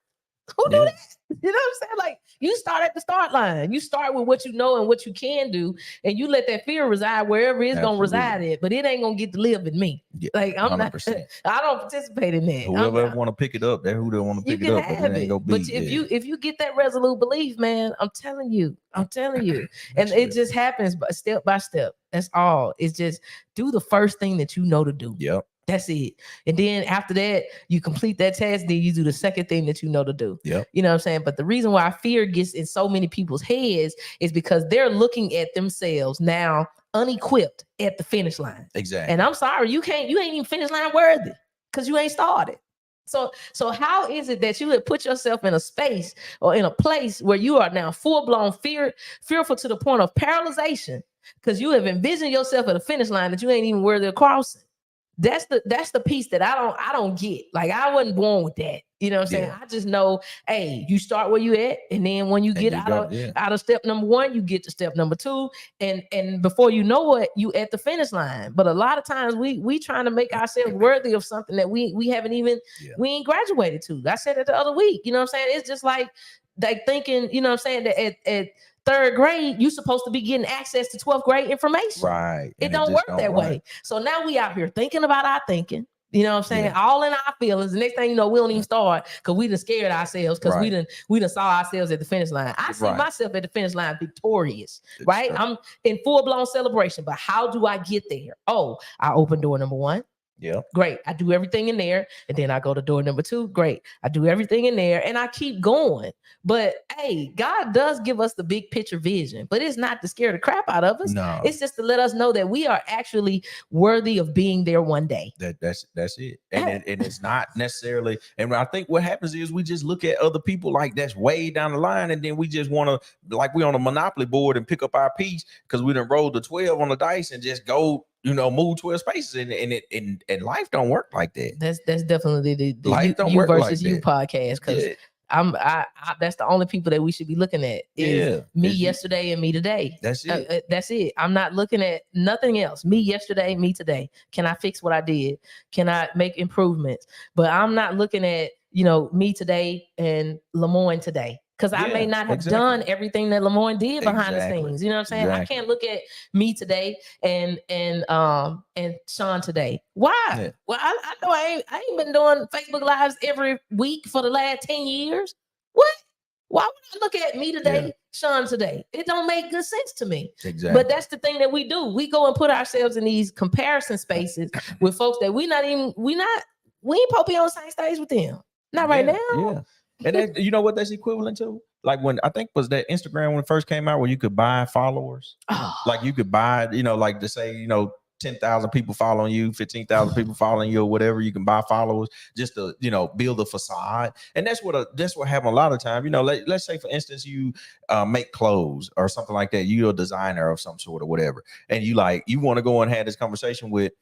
Who do that? You know what I'm saying? Like, you start at the start line. You start with what you know and what you can do, and you let that fear reside wherever it's gonna reside at. But it ain't gonna get to live in me. Like, I'm 100%. Not. I don't participate in that. Whoever want to pick it up, that who they want to pick it up, but it ain't gonna be. But if you get that resolute belief, man, I'm telling you, and it just happens step by step. That's all. It's just do the first thing that you know to do. Yep. That's it. And then after that, you complete that task, then you do the second thing that you know to do. Yep. You know what I'm saying? But the reason why fear gets in so many people's heads is because they're looking at themselves now unequipped at the finish line. Exactly. And I'm sorry, you ain't even finish line worthy because you ain't started. So how is it that you would put yourself in a space or in a place where you are now full-blown fearful to the point of paralyzation because you have envisioned yourself at a finish line that you ain't even worthy of crossing? That's the piece that I don't get. Like, I wasn't born with that. You know what I'm saying? I just know, hey, you start where you at, and then when you get out of step number 1, you get to step number 2, and before you know it, you at the finish line. But a lot of times we trying to make ourselves worthy of something that we haven't even we ain't graduated to. I said it the other week. You know what I'm saying? It's just like thinking, you know what I'm saying, that at 3rd grade, you're supposed to be getting access to 12th grade information. Right. It don't work that way. So now we out here thinking about our thinking. You know what I'm saying? All in our feelings. The next thing you know, we don't even start because we done scared ourselves because we done saw ourselves at the finish line. I see myself at the finish line victorious, right? I'm in full-blown celebration. But how do I get there? Oh, I open door number 1. Yeah. Great. I do everything in there. And then I go to door number 2. Great. I do everything in there and I keep going. But hey, God does give us the big picture vision, but it's not to scare the crap out of us. No. It's just to let us know that we are actually worthy of being there one day. That's it. And it's not necessarily. And I think what happens is we just look at other people like that's way down the line. And then we just want to, like we on a Monopoly board and pick up our piece because we done rolled the 12 on the dice and just go, move 12 spaces, and life don't work like that. That's definitely the life don't you work versus like you that. Podcast, because I that's the only people that we should be looking at is me yesterday and me today. That's it. That's it. I'm not looking at nothing else. Me yesterday, me today. Can I fix what I did? Can I make improvements? But I'm not looking at me today and Lemoyne today. Because I may not have done everything that Lemoyne did behind the scenes. You know what I'm saying? I can't look at me today and Sean today. Why? Yeah. Well, I know I ain't been doing Facebook Lives every week for the last 10 years. What? Why would I look at me today, Sean today? It don't make good sense to me. Exactly. But that's the thing that we do. We go and put ourselves in these comparison spaces with folks that we ain't supposed to be on the same stage with them. Not right now. Yeah. And that, you know what that's equivalent to? Like when I think was that Instagram when it first came out where you could buy followers. Oh. Like you could buy, like to say, 10,000 people following you, 15,000 people following you or whatever. You can buy followers just to, build a facade. And that's what happens a lot of time. Let's say for instance, you make clothes or something like that. You're a designer of some sort or whatever. And you want to go and have this conversation with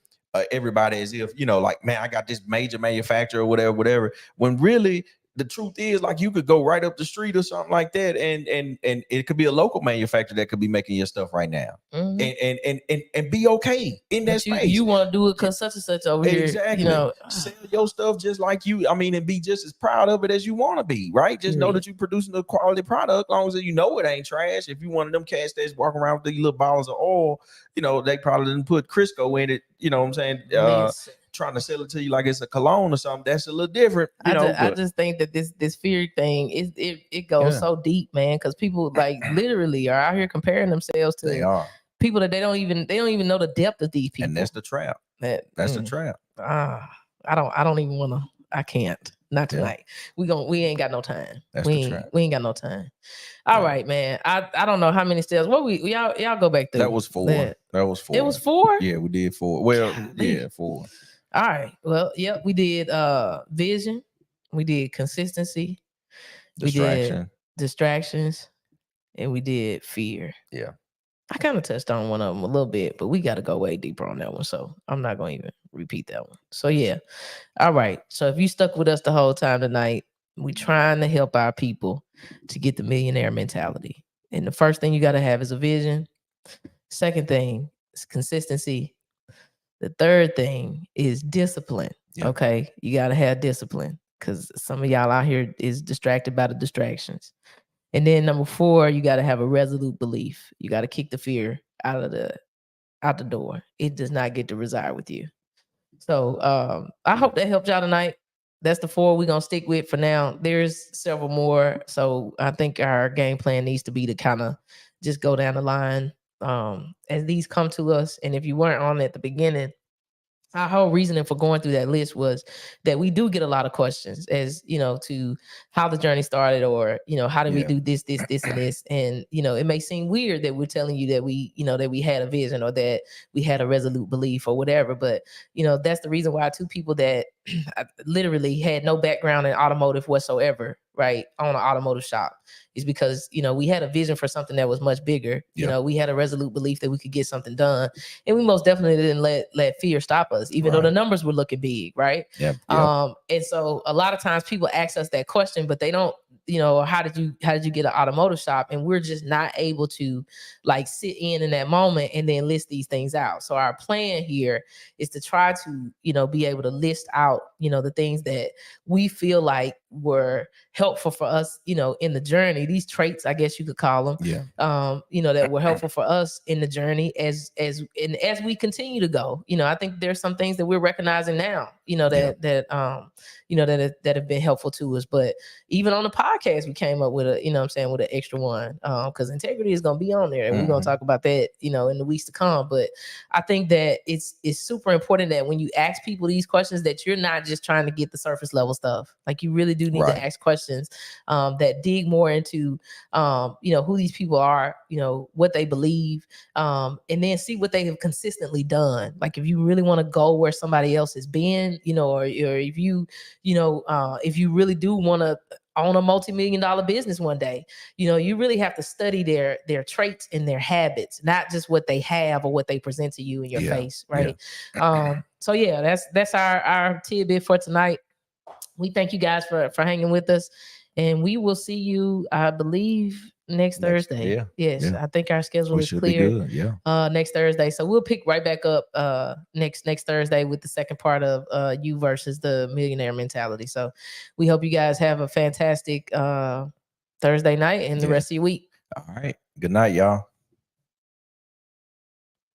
everybody as if, like, man, I got this major manufacturer or whatever. When really the truth is, like, you could go right up the street or something like that, and it could be a local manufacturer that could be making your stuff right now, and be okay in that space. You want to do it because such and such over here, exactly. Sell your stuff just like you. I mean, and be just as proud of it as you want to be, right? Just know that you're producing a quality product, as long as you know it ain't trash. If you one of them cats that's walking around with these little bottles of oil, they probably didn't put Crisco in it. You know what I'm saying? Trying to sell it to you like it's a cologne or something, that's a little different. I just think that this fear thing it goes so deep, man, because people like literally are out here comparing themselves to people that they don't even know the depth of these people. And that's the trap. That's the trap. I don't even want to. I can't. Not tonight. We ain't got no time. We ain't got no time. All right, man. I don't know how many steps. What y'all go back through. That was 4. That was 4. It was 4? Yeah, we did 4. Well, 4. All right. Well, yep, we did vision, we did consistency, we did distractions, and we did fear. Yeah. I kind of touched on one of them a little bit, but we got to go way deeper on that one. So I'm not going to even repeat that one. So yeah. All right. So if you stuck with us the whole time tonight, we trying to help our people to get the millionaire mentality. And the first thing you got to have is a vision. Second thing is consistency. The third thing is discipline. Yeah. Okay. You got to have discipline. because some of y'all out here is distracted by the distractions. And then number 4, you got to have a resolute belief. You got to kick the fear out the door. It does not get to reside with you. So I hope that helped y'all tonight. That's the 4 we're going to stick with for now. There's several more. So I think our game plan needs to be to kind of just go down the line as these come to us. And if you weren't on at the beginning, our whole reasoning for going through that list was that we do get a lot of questions as, to how the journey started, or, how did we do this, and this? And, it may seem weird that we're telling you that that we had a vision, or that we had a resolute belief, or whatever. But, that's the reason why 2 people that literally had no background in automotive whatsoever, right, own an automotive shop, is because, we had a vision for something that was much bigger. We had a resolute belief that we could get something done. And we most definitely didn't let fear stop us, even though the numbers were looking big, right? And so a lot of times people ask us that question, but they don't, how did you get an automotive shop? And we're just not able to like sit in that moment and then list these things out. So our plan here is to try to, be able to list out, the things that we feel like were helpful for us, in the journey, these traits, I guess you could call them, that were helpful for us in the journey as we continue to go. I think there's some things that we're recognizing now, that have been helpful to us. But even on the podcast, we came up with with an extra one, because integrity is going to be on there, and we're going to talk about that, in the weeks to come. But I think that it's super important that when you ask people these questions, that you're not just trying to get the surface level stuff. Like, you really do need to ask questions that dig more into, who these people are, what they believe, and then see what they have consistently done. Like, if you really want to go where somebody else has been, or if you, if you really do want to own a multi-million-dollar business one day, you really have to study their traits and their habits, not just what they have or what they present to you in your face, right? So that's our tidbit for tonight. We thank you guys for hanging with us, and we will see you, I believe, next Thursday. Yes. I think our schedule is clear. Next Thursday. So we'll pick right back up next Thursday with the second part of you versus the millionaire mentality. So we hope you guys have a fantastic Thursday night and the rest of your week. All right. Good night, y'all.